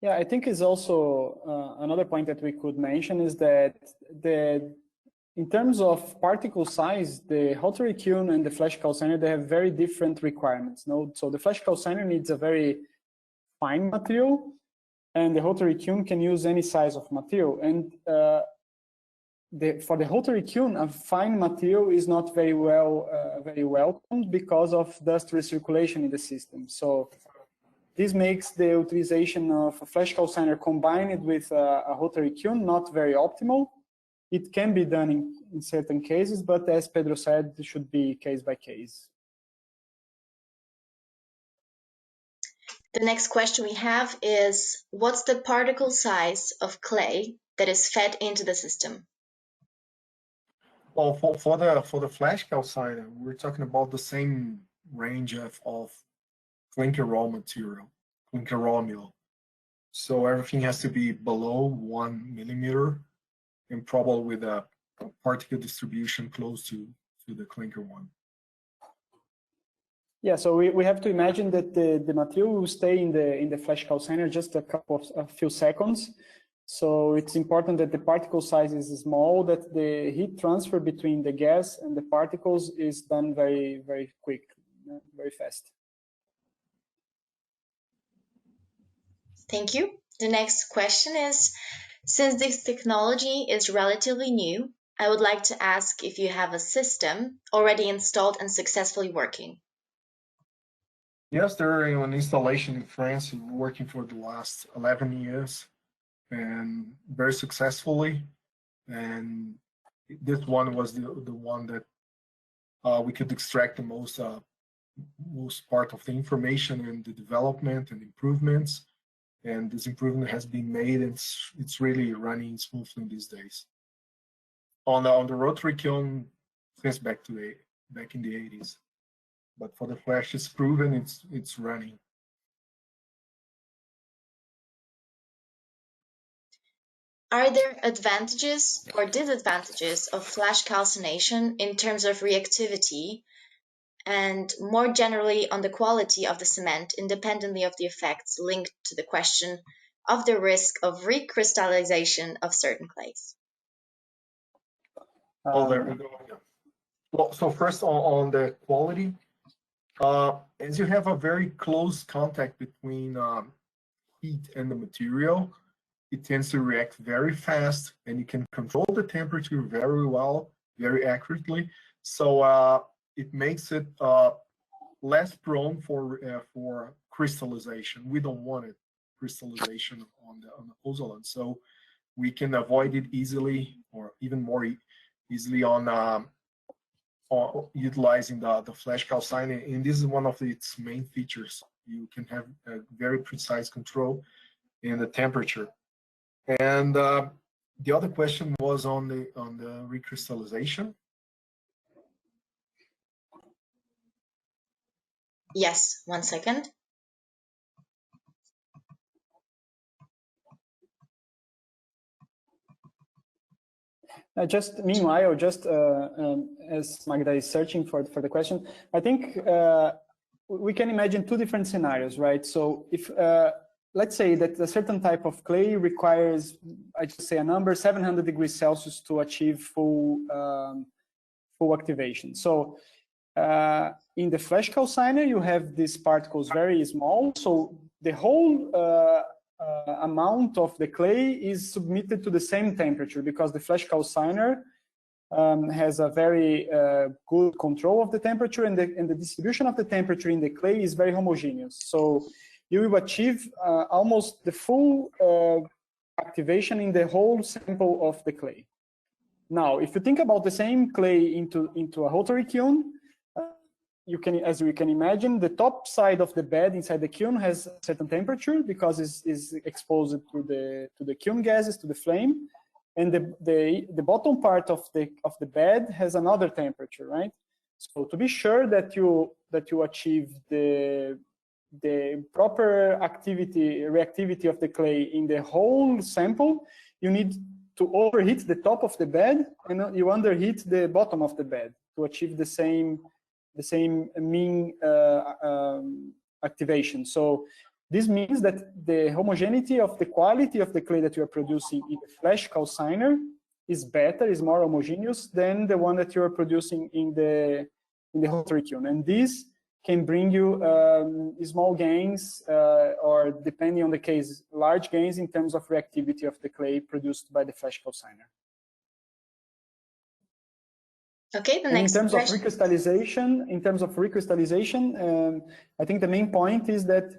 Yeah, I think is also another point that we could mention is that in terms of particle size, the rotary kiln and the flash calciner, they have very different requirements. No? So the flash calciner needs a very fine material, and the rotary kiln can use any size of material. And for the rotary kiln, a fine material is not very welcomed because of dust recirculation in the system. So this makes the utilization of a flash calciner combined with a rotary kiln not very optimal. It can be done in certain cases, but as Pedro said, it should be case by case. The next question we have is, what's the particle size of clay that is fed into the system? Well, for the flash calciner, we're talking about the same range of clinker raw material, clinker raw mill. So everything has to be below 1 millimeter, and probably with a particle distribution close to the clinker one. Yeah, so we have to imagine that the material will stay in the flash calciner just a few seconds. So it's important that the particle size is small, that the heat transfer between the gas and the particles is done very, very quick, very fast. Thank you. The next question is, since this technology is relatively new, I would like to ask if you have a system already installed and successfully working. Yes, there is an installation in France working for the last 11 years and very successfully. And this one was the one that we could extract the most part of the information and the development and improvements. And this improvement has been made, and it's really running smoothly these days. On the rotary kiln, since back in the 80s. But for the flash, it's proven, it's running. Are there advantages or disadvantages of flash calcination in terms of reactivity and more generally on the quality of the cement, independently of the effects linked to the question of the risk of recrystallization of certain clays? Oh, there we go. Well, so first on the quality, as you have a very close contact between heat and the material, it tends to react very fast, and you can control the temperature very well, very accurately. So it makes it less prone for crystallization. We don't want it crystallization on the pozzolan, so we can avoid it easily, or even more easily on utilizing the flash calciner. And this is one of its main features. You can have a very precise control in the temperature. And the other question was on the recrystallization. Yes, 1 second. Just meanwhile, as Magda is searching for the question, I think we can imagine two different scenarios, right? So if let's say that a certain type of clay requires, I just say a number, 700 degrees Celsius to achieve full activation. So in the flash calciner, you have these particles very small, so the whole amount of the clay is submitted to the same temperature, because the flash calciner has a very good control of the temperature, and the distribution of the temperature in the clay is very homogeneous. So you will achieve almost the full activation in the whole sample of the clay. Now, if you think about the same clay into a rotary kiln, you can, as you can imagine, the top side of the bed inside the kiln has a certain temperature because it's exposed to the kiln gases, to the flame, and the bottom part of the bed has another temperature, right? So to be sure that you achieve the proper reactivity of the clay in the whole sample, you need to overheat the top of the bed and you underheat the bottom of the bed to achieve the same mean activation. So this means that the homogeneity of the quality of the clay that you are producing in the flash calciner is better, is more homogeneous than the one that you are producing in the rotary kiln. And this can bring you small gains, or depending on the case, large gains in terms of reactivity of the clay produced by the flash calciner. Okay, in terms of recrystallization, I think the main point is that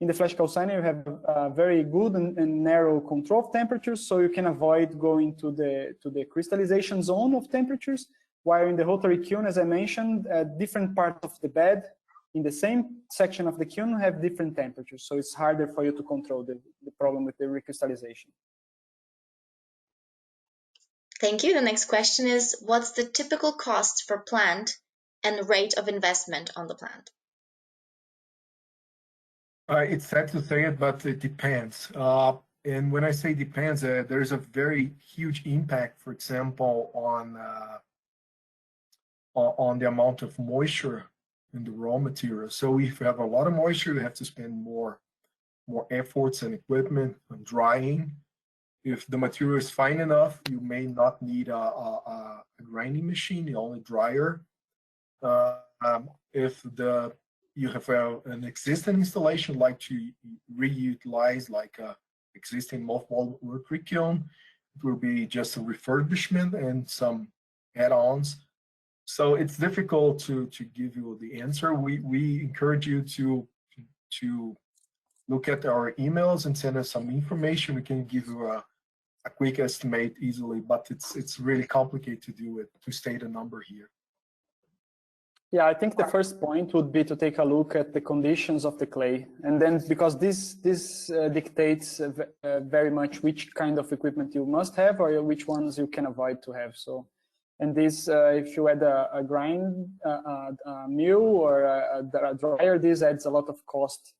in the flash calciner you have a very good and narrow control of temperatures, so you can avoid going to the crystallization zone of temperatures. While in the rotary kiln, as I mentioned, different parts of the bed in the same section of the kiln have different temperatures, so it's harder for you to control the problem with the recrystallization. Thank you. The next question is, what's the typical cost for plant and rate of investment on the plant? It's sad to say it, but it depends. And when I say depends, there's a very huge impact, for example, on the amount of moisture in the raw material. So if you have a lot of moisture, you have to spend more efforts and equipment on drying. If the material is fine enough, you may not need a grinding machine, the only dryer. If you have an existing installation, like to reutilize like a existing mothball rotary kiln, it will be just a refurbishment and some add-ons. So it's difficult to give you the answer. We encourage you to look at our emails and send us some information. We can give you a quick estimate easily, but it's really complicated to do it, to state a number here. Yeah, I think the first point would be to take a look at the conditions of the clay, and then because this dictates very much which kind of equipment you must have or which ones you can avoid to have. So, and this, if you add a grind a mill or a dryer, this adds a lot of cost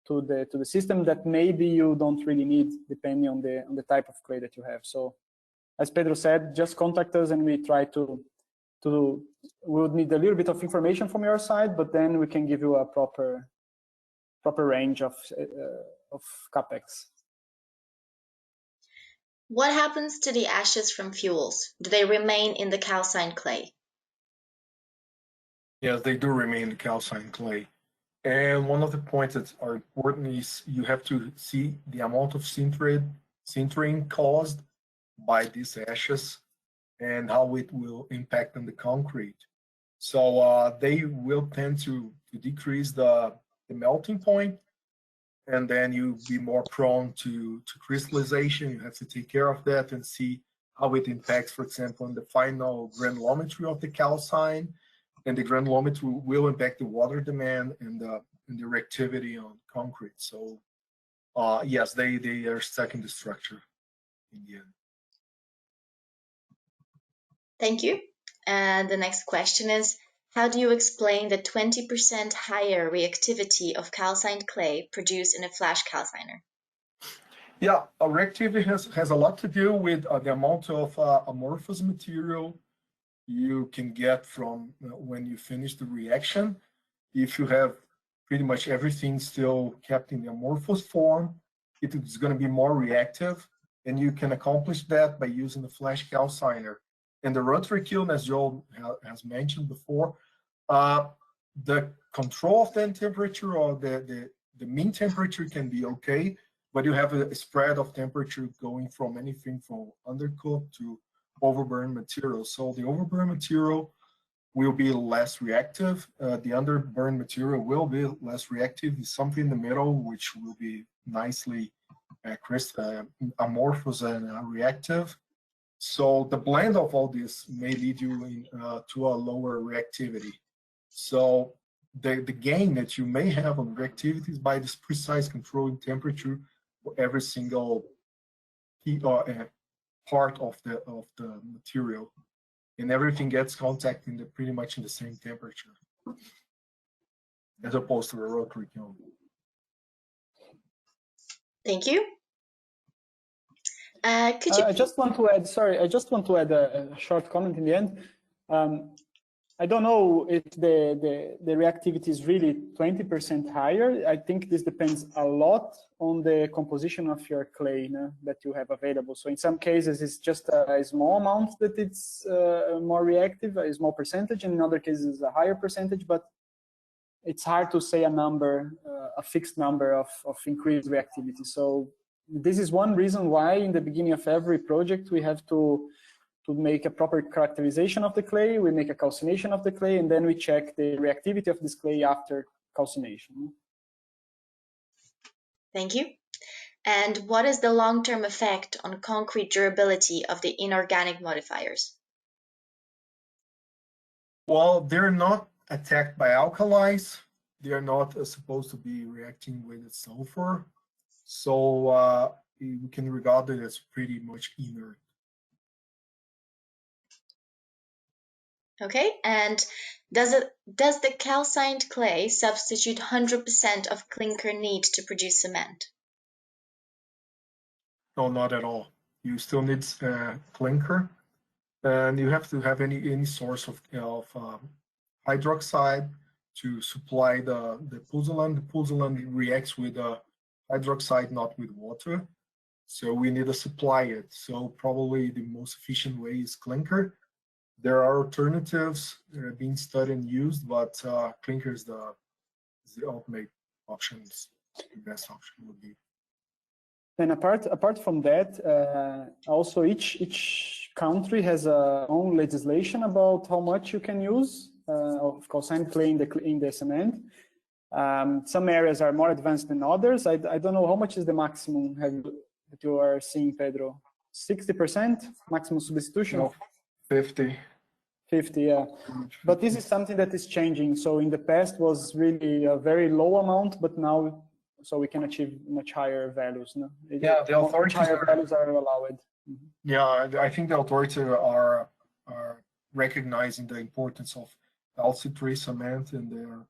to the system that maybe you don't really need, depending on the type of clay that you have. So, as Pedro said, just contact us and we try to we would need a little bit of information from your side, but then we can give you a proper range of capex. What happens to the ashes from fuels? Do they remain in the calcined clay? Yes, they do remain in the calcined clay. And one of the points that are important is you have to see the amount of sintering caused by these ashes and how it will impact on the concrete. So they will tend to decrease the melting point, and then you'll be more prone to crystallization. You have to take care of that and see how it impacts, for example, in the final granulometry of the calcine, and the granulometry will impact the water demand and the reactivity on concrete. So yes, they are stuck in the structure in the end. Thank you. And the next question is, how do you explain the 20% higher reactivity of calcined clay produced in a flash calciner? Yeah, reactivity has a lot to do with the amount of amorphous material you can get from when you finish the reaction. If you have pretty much everything still kept in the amorphous form, it is going to be more reactive, and you can accomplish that by using the flash calciner. And the rotary kiln, as Joel has mentioned before, the control of the temperature or the mean temperature can be okay, but you have a spread of temperature going from anything from undercooked to overburned material. So the overburned material will be less reactive. The underburned material will be less reactive. It's something in the middle, which will be nicely amorphous and reactive. So the blend of all this may lead you to a lower reactivity. So the gain that you may have on reactivity is by this precise controlling temperature for every single part of the material, and everything gets contact in pretty much in the same temperature, as opposed to a rotary kiln. Thank you. I just want to add, sorry, I just want to add a short comment in the end. I don't know if the reactivity is really 20% higher. I think this depends a lot on the composition of your clay that you have available. So in some cases, it's just a small amount that it's more reactive, a small percentage, and in other cases, a higher percentage, but it's hard to say a number, a fixed number of increased reactivity. So this is one reason why in the beginning of every project, we have to make a proper characterization of the clay, we make a calcination of the clay, and then we check the reactivity of this clay after calcination. Thank you. And what is the long-term effect on concrete durability of the inorganic modifiers? Well, they're not attacked by alkalis. They are not supposed to be reacting with sulfur. So we can regard it as pretty much inert. Okay, and does the calcined clay substitute 100% of clinker need to produce cement? No, not at all. You still need clinker, and you have to have any source of hydroxide to supply the pozzolan. The pozzolan reacts with hydroxide, not with water. So we need to supply it. So probably the most efficient way is clinker. There are alternatives that are being studied and used, but clinker is the ultimate option. The best option would be. And apart from that, also each country has own legislation about how much you can use of calcined clay in the cement. Some areas are more advanced than others. I don't know how much is the maximum that you are seeing, Pedro. 60% maximum substitution? No, 50. 50, yeah. But this is something that is changing. So in the past was really a very low amount, but now so we can achieve much higher values. No? Yeah, the authorities higher values are allowed. Mm-hmm. Yeah, I think the authorities are recognizing the importance of calciteclay cement, and they're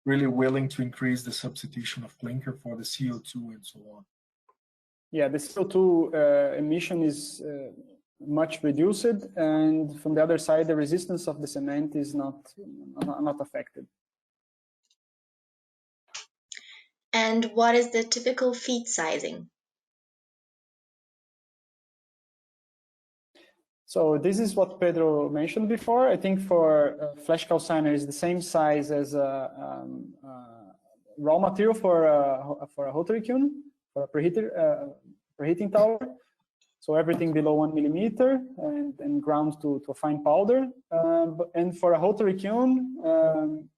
really willing to increase the substitution of clinker for the CO2 and so on. Yeah, the CO2 emission is much reduced, and from the other side, the resistance of the cement is not affected. And what is the typical feet sizing? So this is what Pedro mentioned before. I think for flash calciner is the same size as a raw material for a rotary kiln, for a preheating tower. So everything below 1 millimeter and ground to a fine powder. And for a rotary kiln,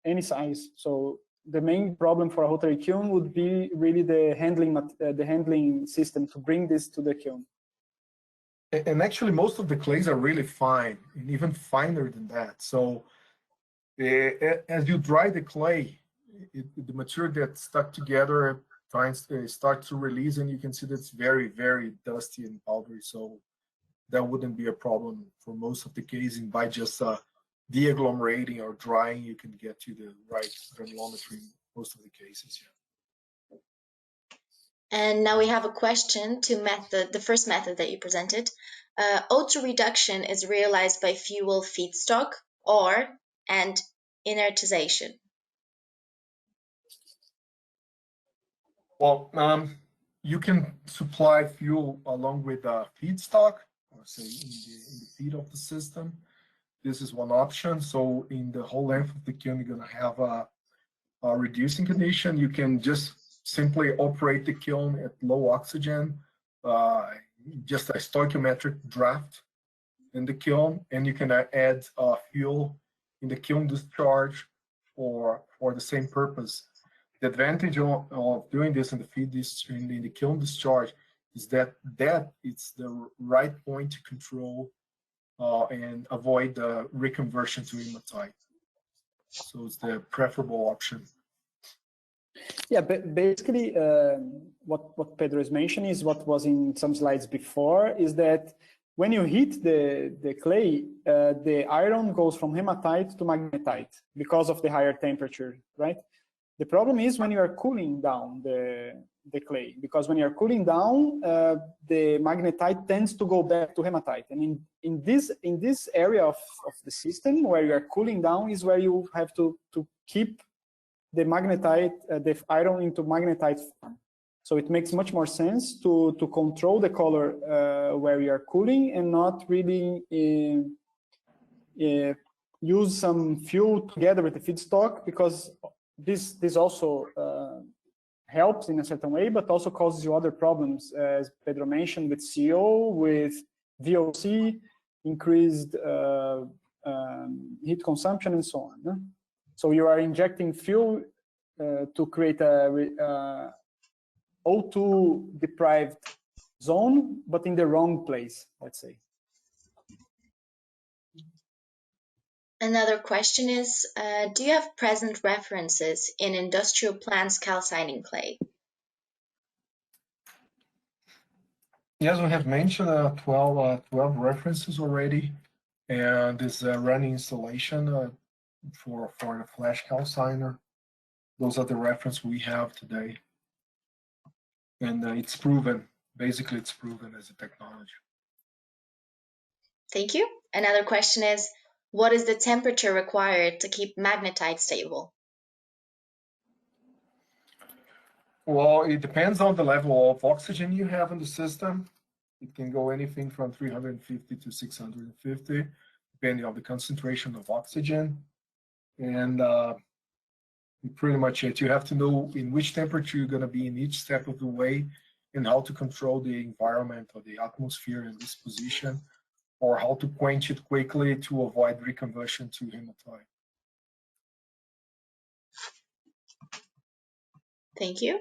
any size. So the main problem for a rotary kiln would be really the handling system to bring this to the kiln. And actually, most of the clays are really fine, and even finer than that. So as you dry the clay, the material gets stuck together, starts to release, and you can see that it's very, very dusty and powdery. So that wouldn't be a problem for most of the casing. By just de-agglomerating or drying, you can get to the right granulometry in most of the cases. Yeah. And now we have a question to the first method that you presented. O2 reduction is realized by fuel feedstock and inertization. Well, you can supply fuel along with feedstock, or say in the feed of the system. This is one option. So in the whole length of the kiln, you're going to have a reducing condition. You can just simply operate the kiln at low oxygen, just a stoichiometric draft in the kiln, and you can add fuel in the kiln discharge for the same purpose. The advantage of doing this in the feed in the kiln discharge is that it's the right point to control and avoid the reconversion to hematite. So it's the preferable option. Yeah, but basically what Pedro is mentioning is what was in some slides before, is that when you heat the clay, the iron goes from hematite to magnetite because of the higher temperature, right? The problem is when you are cooling down the clay, because when you are cooling down, the magnetite tends to go back to hematite. And in this area of the system where you are cooling down is where you have to keep the magnetite, the iron into magnetite form. So it makes much more sense to control the color where you are cooling and not really use some fuel together with the feedstock, because this also helps in a certain way, but also causes you other problems, as Pedro mentioned, with CO, with VOC, increased heat consumption, and so on. No? So you are injecting fuel to create a O2 deprived zone, but in the wrong place, let's say. Another question is, do you have present references in industrial plants calcining clay? Yes, we have mentioned 12 references already. and this running installation for the flash calciner. Those are the reference we have today, and it's proven. Basically, it's proven as a technology. Thank you. Another question is, what is the temperature required to keep magnetite stable? Well, it depends on the level of oxygen you have in the system. It can go anything from 350 to 650, depending on the concentration of oxygen. And pretty much it. You have to know in which temperature you're going to be in each step of the way, and how to control the environment or the atmosphere in this position, or how to quench it quickly to avoid reconversion to hematite. Thank you.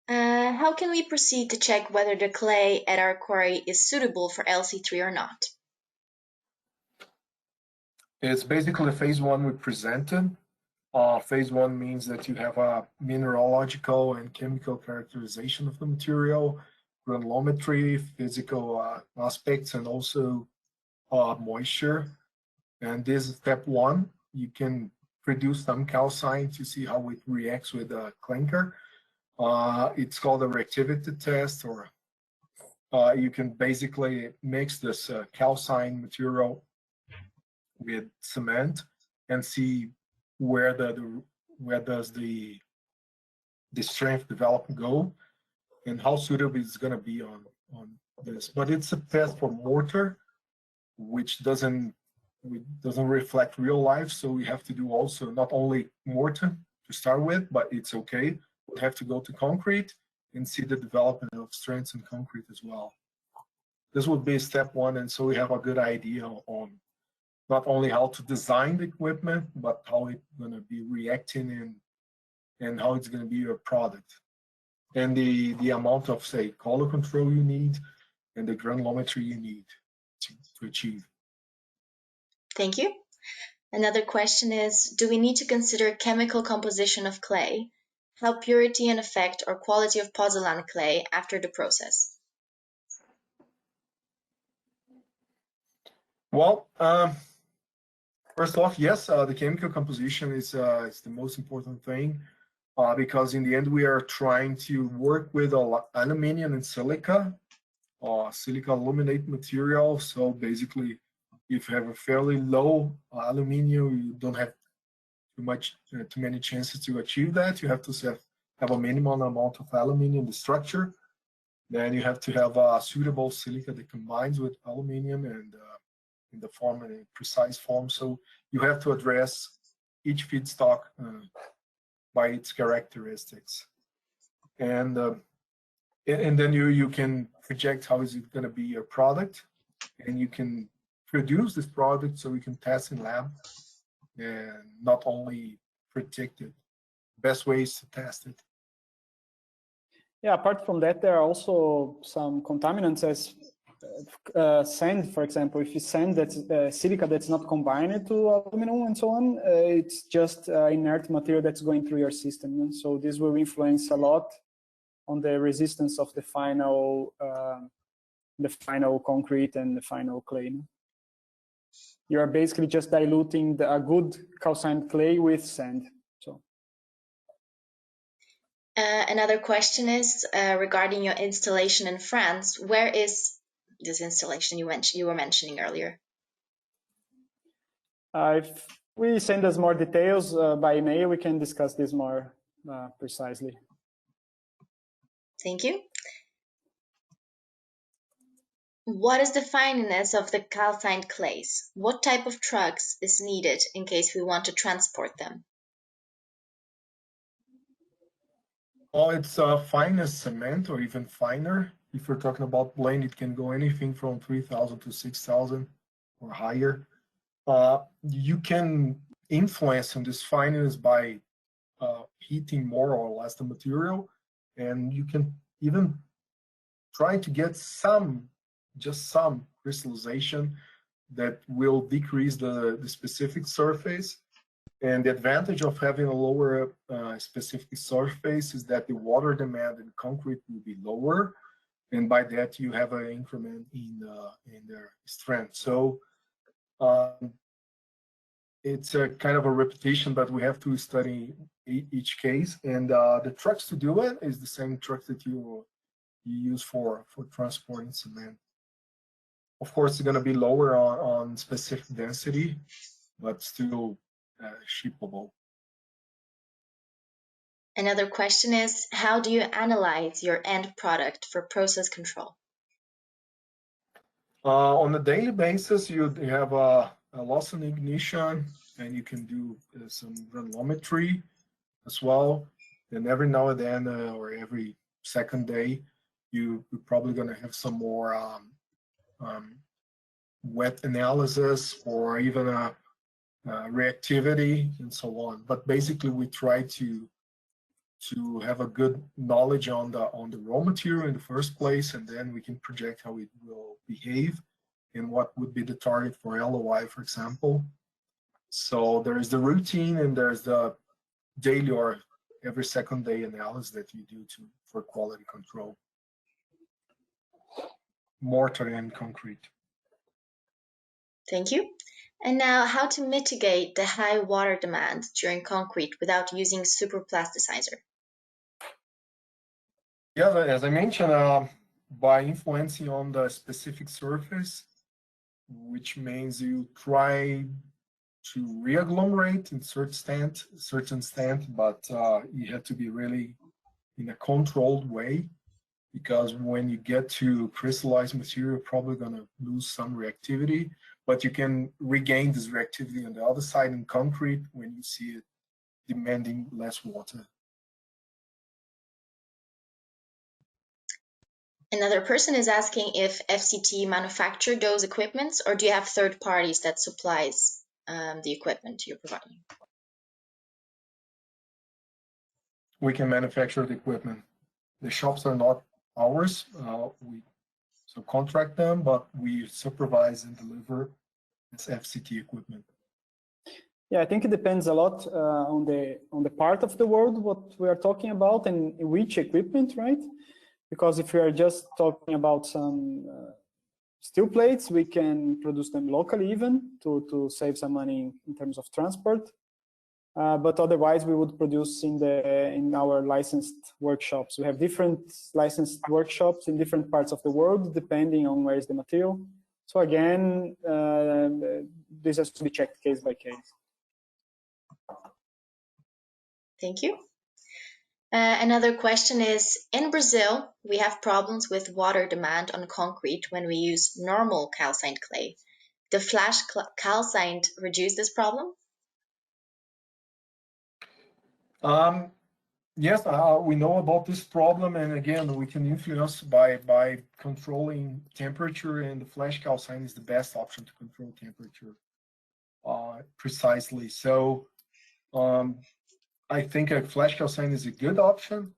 How can we proceed to check whether the clay at our quarry is suitable for LC3 or not? It's basically phase one we presented. Phase one means that you have a mineralogical and chemical characterization of the material, granulometry, physical aspects, and also moisture. And this is step one. You can produce some calcine to see how it reacts with a clinker. It's called a reactivity test, or you can basically mix this calcine material with cement and see where does the strength development go, and how suitable it's going to be on this. But it's a test for mortar, which doesn't reflect real life, so we have to do also not only mortar to start with, but it's okay. We have to go to concrete and see the development of strengths in concrete as well. This would be step one, and so we have a good idea on not only how to design the equipment, but how it's going to be reacting and how it's going to be your product. And the amount of, say, color control you need and the granulometry you need to achieve. Thank you. Another question is, do we need to consider chemical composition of clay, how purity and effect or quality of pozzolan clay after the process? Well, first off, yes, the chemical composition is the most important thing, because in the end we are trying to work with aluminum and silica, silica aluminate material. So basically, if you have a fairly low aluminum, you don't have too many chances to achieve that. You have to have a minimum amount of aluminum in the structure. Then you have to have a suitable silica that combines with aluminum and in the form, in a precise form. So you have to address each feedstock by its characteristics, and then you can project how is it going to be your product, and you can produce this product so we can test in lab, and not only predict it. Best ways to test it. Yeah, apart from that, there are also some contaminants as sand, for example. If you sand that's silica that's not combined to aluminum and so on, it's just inert material that's going through your system. So this will influence a lot on the resistance of the final concrete and the final clay. You are basically just diluting a good calcined clay with sand. So. Another question is regarding your installation in France. Where is this installation you were mentioning earlier? If we send us more details by email, we can discuss this more precisely. Thank you. What is the fineness of the calcined clays? What type of trucks is needed in case we want to transport them? Well, it's fine as cement or even finer. If you're talking about blend, it can go anything from 3,000 to 6,000 or higher. You can influence on this fineness by heating more or less the material, and you can even try to get just some crystallization that will decrease the specific surface. And the advantage of having a lower specific surface is that the water demand in concrete will be lower, and by that you have an increment in their strength. So It's a kind of a repetition, but we have to study each case. And the trucks to do it is the same truck that you use for transporting cement. Of course, it's going to be lower on specific density, but still shippable. Another question is, how do you analyze your end product for process control? On a daily basis, you have a loss in ignition, and you can do some granulometry as well. And every now and then, or every second day, you're probably going to have some more wet analysis, or even a reactivity and so on. But basically, we try to have a good knowledge on the raw material in the first place, and then we can project how it will behave and what would be the target for LOI, for example. So there is the routine, and there's the daily or every second day analysis that you do for quality control. Mortar and concrete. Thank you. And now, how to mitigate the high water demand during concrete without using superplasticizer? Yeah, as I mentioned, by influencing on the specific surface, which means you try to re-agglomerate in certain extent, but you have to be really in a controlled way, because when you get to crystallized material, you're probably going to lose some reactivity, but you can regain this reactivity on the other side in concrete when you see it demanding less water. Another person is asking if FCT manufacture those equipments, or do you have third parties that supplies the equipment you're providing? We can manufacture the equipment. The shops are not ours. We contract them, but we supervise and deliver this FCT equipment. Yeah, I think it depends a lot on the part of the world what we are talking about and which equipment, right? Because if we are just talking about some steel plates, we can produce them locally even to save some money in terms of transport. But otherwise, we would produce in our licensed workshops. We have different licensed workshops in different parts of the world, depending on where is the material. So again, this has to be checked case by case. Thank you. Another question is, in Brazil, we have problems with water demand on concrete when we use normal calcined clay. The flash calcined reduce this problem? Yes, we know about this problem, and again, we can influence by controlling temperature, and the flash calcined is the best option to control temperature precisely. So I think a flash calcined is a good option,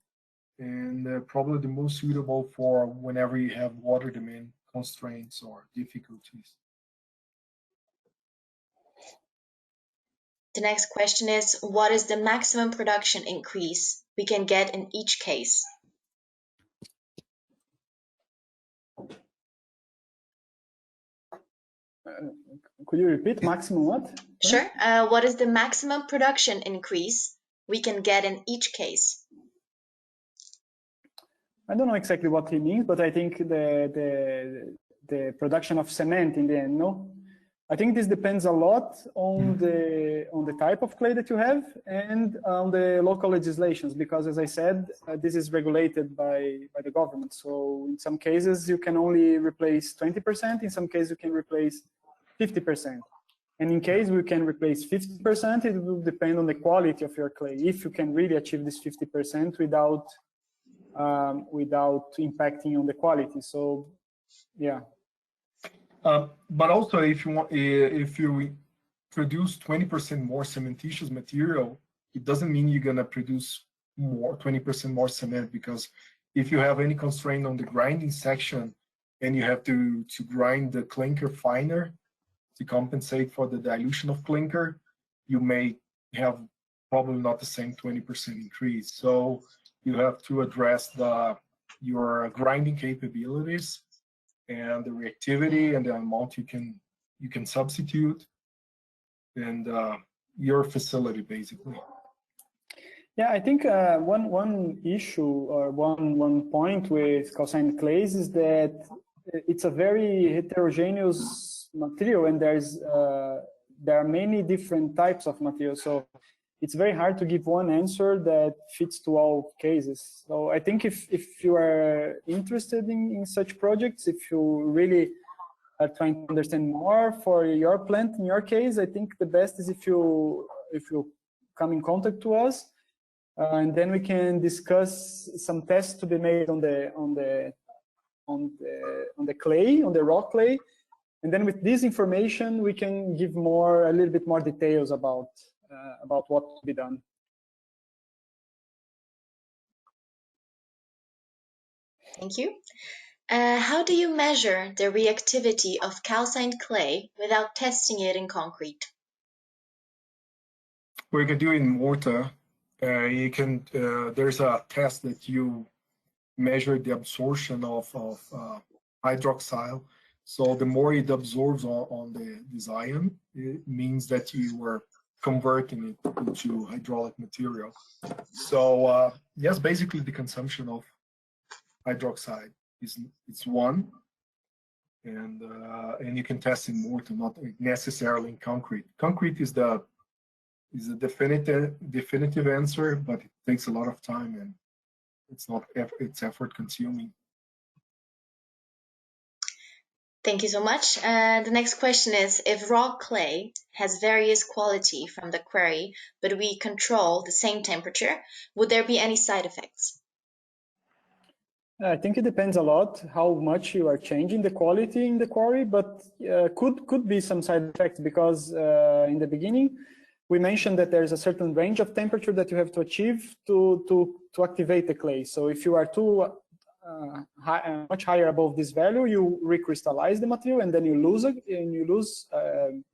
and probably the most suitable for whenever you have water demand constraints or difficulties. The next question is, what is the maximum production increase we can get in each case? Could you repeat maximum what? Sure. What is the maximum production increase we can get in each case? I don't know exactly what he means, but I think the production of cement in the end, no? I think this depends a lot on the type of clay that you have and on the local legislations, because as I said, this is regulated by the government. So in some cases you can only replace 20%, in some cases you can replace 50%. And in case we can replace 50%, it will depend on the quality of your clay, if you can really achieve this 50% without impacting on the quality. So yeah. But also, if you produce 20% more cementitious material, it doesn't mean you're gonna produce 20% more cement, because if you have any constraint on the grinding section and you have to grind the clinker finer to compensate for the dilution of clinker, you may have probably not the same 20% increase. So you have to address your grinding capabilities and the reactivity and the amount you can you can substitute, and your facility basically. Yeah, I think one issue or one point with calcined clays is that it's a very heterogeneous material, and there are many different types of material. So it's very hard to give one answer that fits to all cases. So I think if you are interested in such projects, if you really are trying to understand more for your plant, in your case, I think the best is if you come in contact to us, and then we can discuss some tests to be made on the clay, on the rock clay, and then with this information we can give a little bit more details about what to be done. Thank you. How do you measure the reactivity of calcined clay without testing it in concrete? We can do it in mortar. You can. There's a test that you measure the absorption of hydroxyl. So the more it absorbs on this ion, it means that you are converting it into hydraulic material. So yes, basically the consumption of hydroxide it's one, and you can test in mortar, not necessarily in concrete. Concrete is a definitive answer, but it takes a lot of time and it's effort consuming. Thank you so much. The next question is, if raw clay has various quality from the quarry, but we control the same temperature, would there be any side effects? I think it depends a lot how much you are changing the quality in the quarry, but could be some side effects, because in the beginning we mentioned that there's a certain range of temperature that you have to achieve to activate the clay. So if you are much higher above this value, you recrystallize the material and then you lose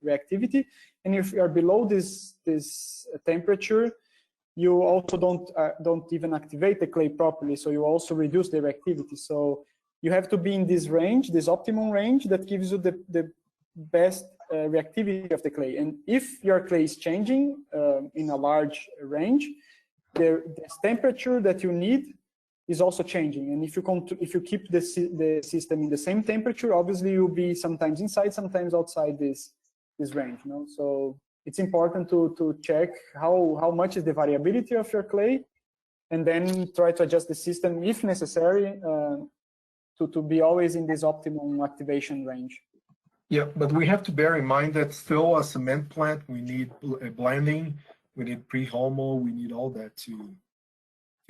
reactivity. And if you are below this temperature, you also don't even activate the clay properly, so you also reduce the reactivity. So you have to be in this range, this optimum range that gives you the best reactivity of the clay. And if your clay is changing in a large range, the temperature that you need is also changing. And if you keep the system in the same temperature, obviously you'll be sometimes inside, sometimes outside this range. You know? So it's important to check how much is the variability of your clay, and then try to adjust the system if necessary to be always in this optimum activation range. Yeah, but we have to bear in mind that still a cement plant, we need blending, we need pre-homo, we need all that to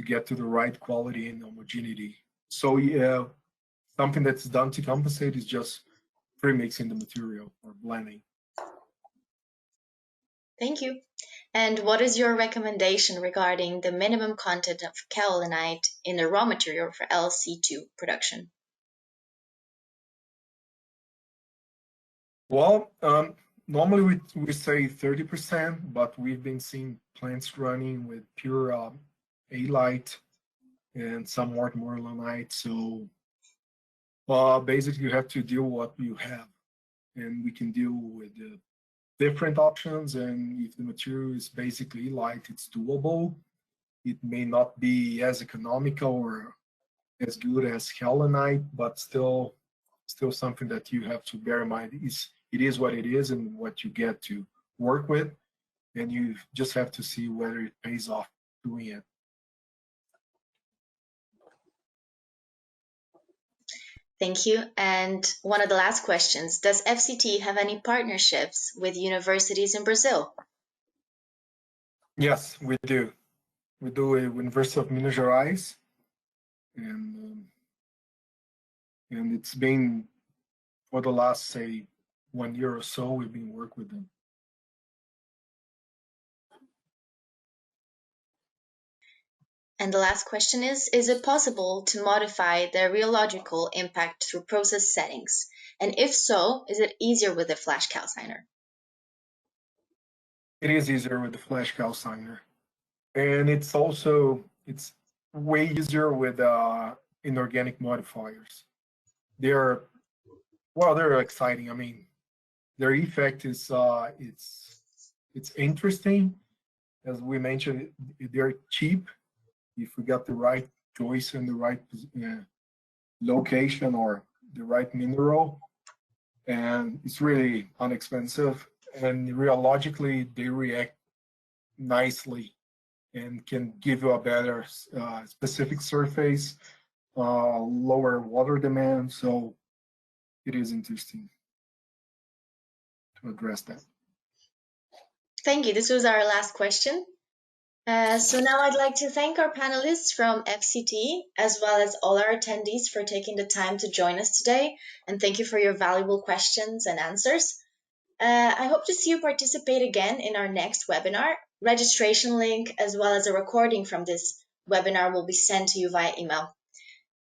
get to the right quality and homogeneity. So yeah, something that's done to compensate is just pre-mixing the material or blending. Thank you. And what is your recommendation regarding the minimum content of kaolinite in the raw material for LC2 production? Well, normally we say 30%, but we've been seeing plants running with pure A-lite and somewhat more lanite. So basically you have to deal with what you have, and we can deal with the different options. And if the material is basically light, it's doable. It may not be as economical or as good as kaolinite, but still something that you have to bear in mind. It is what it is and what you get to work with, and you just have to see whether it pays off doing it. Thank you. And one of the last questions, does FCT have any partnerships with universities in Brazil? Yes, we do. We do with University of Minas Gerais, and it's been for the last, say, 1 year or so, we've been working with them. And the last question is it possible to modify the rheological impact through process settings? And if so, is it easier with the flash calciner? It is easier with the flash calciner. And it's way easier with inorganic modifiers. They're exciting. I mean, their effect is it's interesting. As we mentioned, they're cheap if we got the right choice and the right location or the right mineral, and it's really inexpensive. And rheologically, they react nicely and can give you a better specific surface, lower water demand. So it is interesting to address that. Thank you. This was our last question. So now I'd like to thank our panelists from FCT, as well as all our attendees for taking the time to join us today. And thank you for your valuable questions and answers. I hope to see you participate again in our next webinar. Registration link, as well as a recording from this webinar, will be sent to you via email.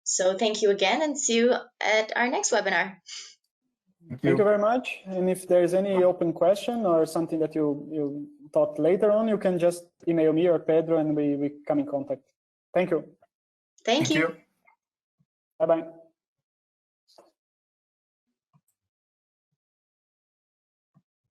So thank you again, and see you at our next webinar. Thank you very much. And if there's any open question or something that you thought later on, you can just email me or Pedro and we come in contact. Thank you. Thank you. Bye-bye.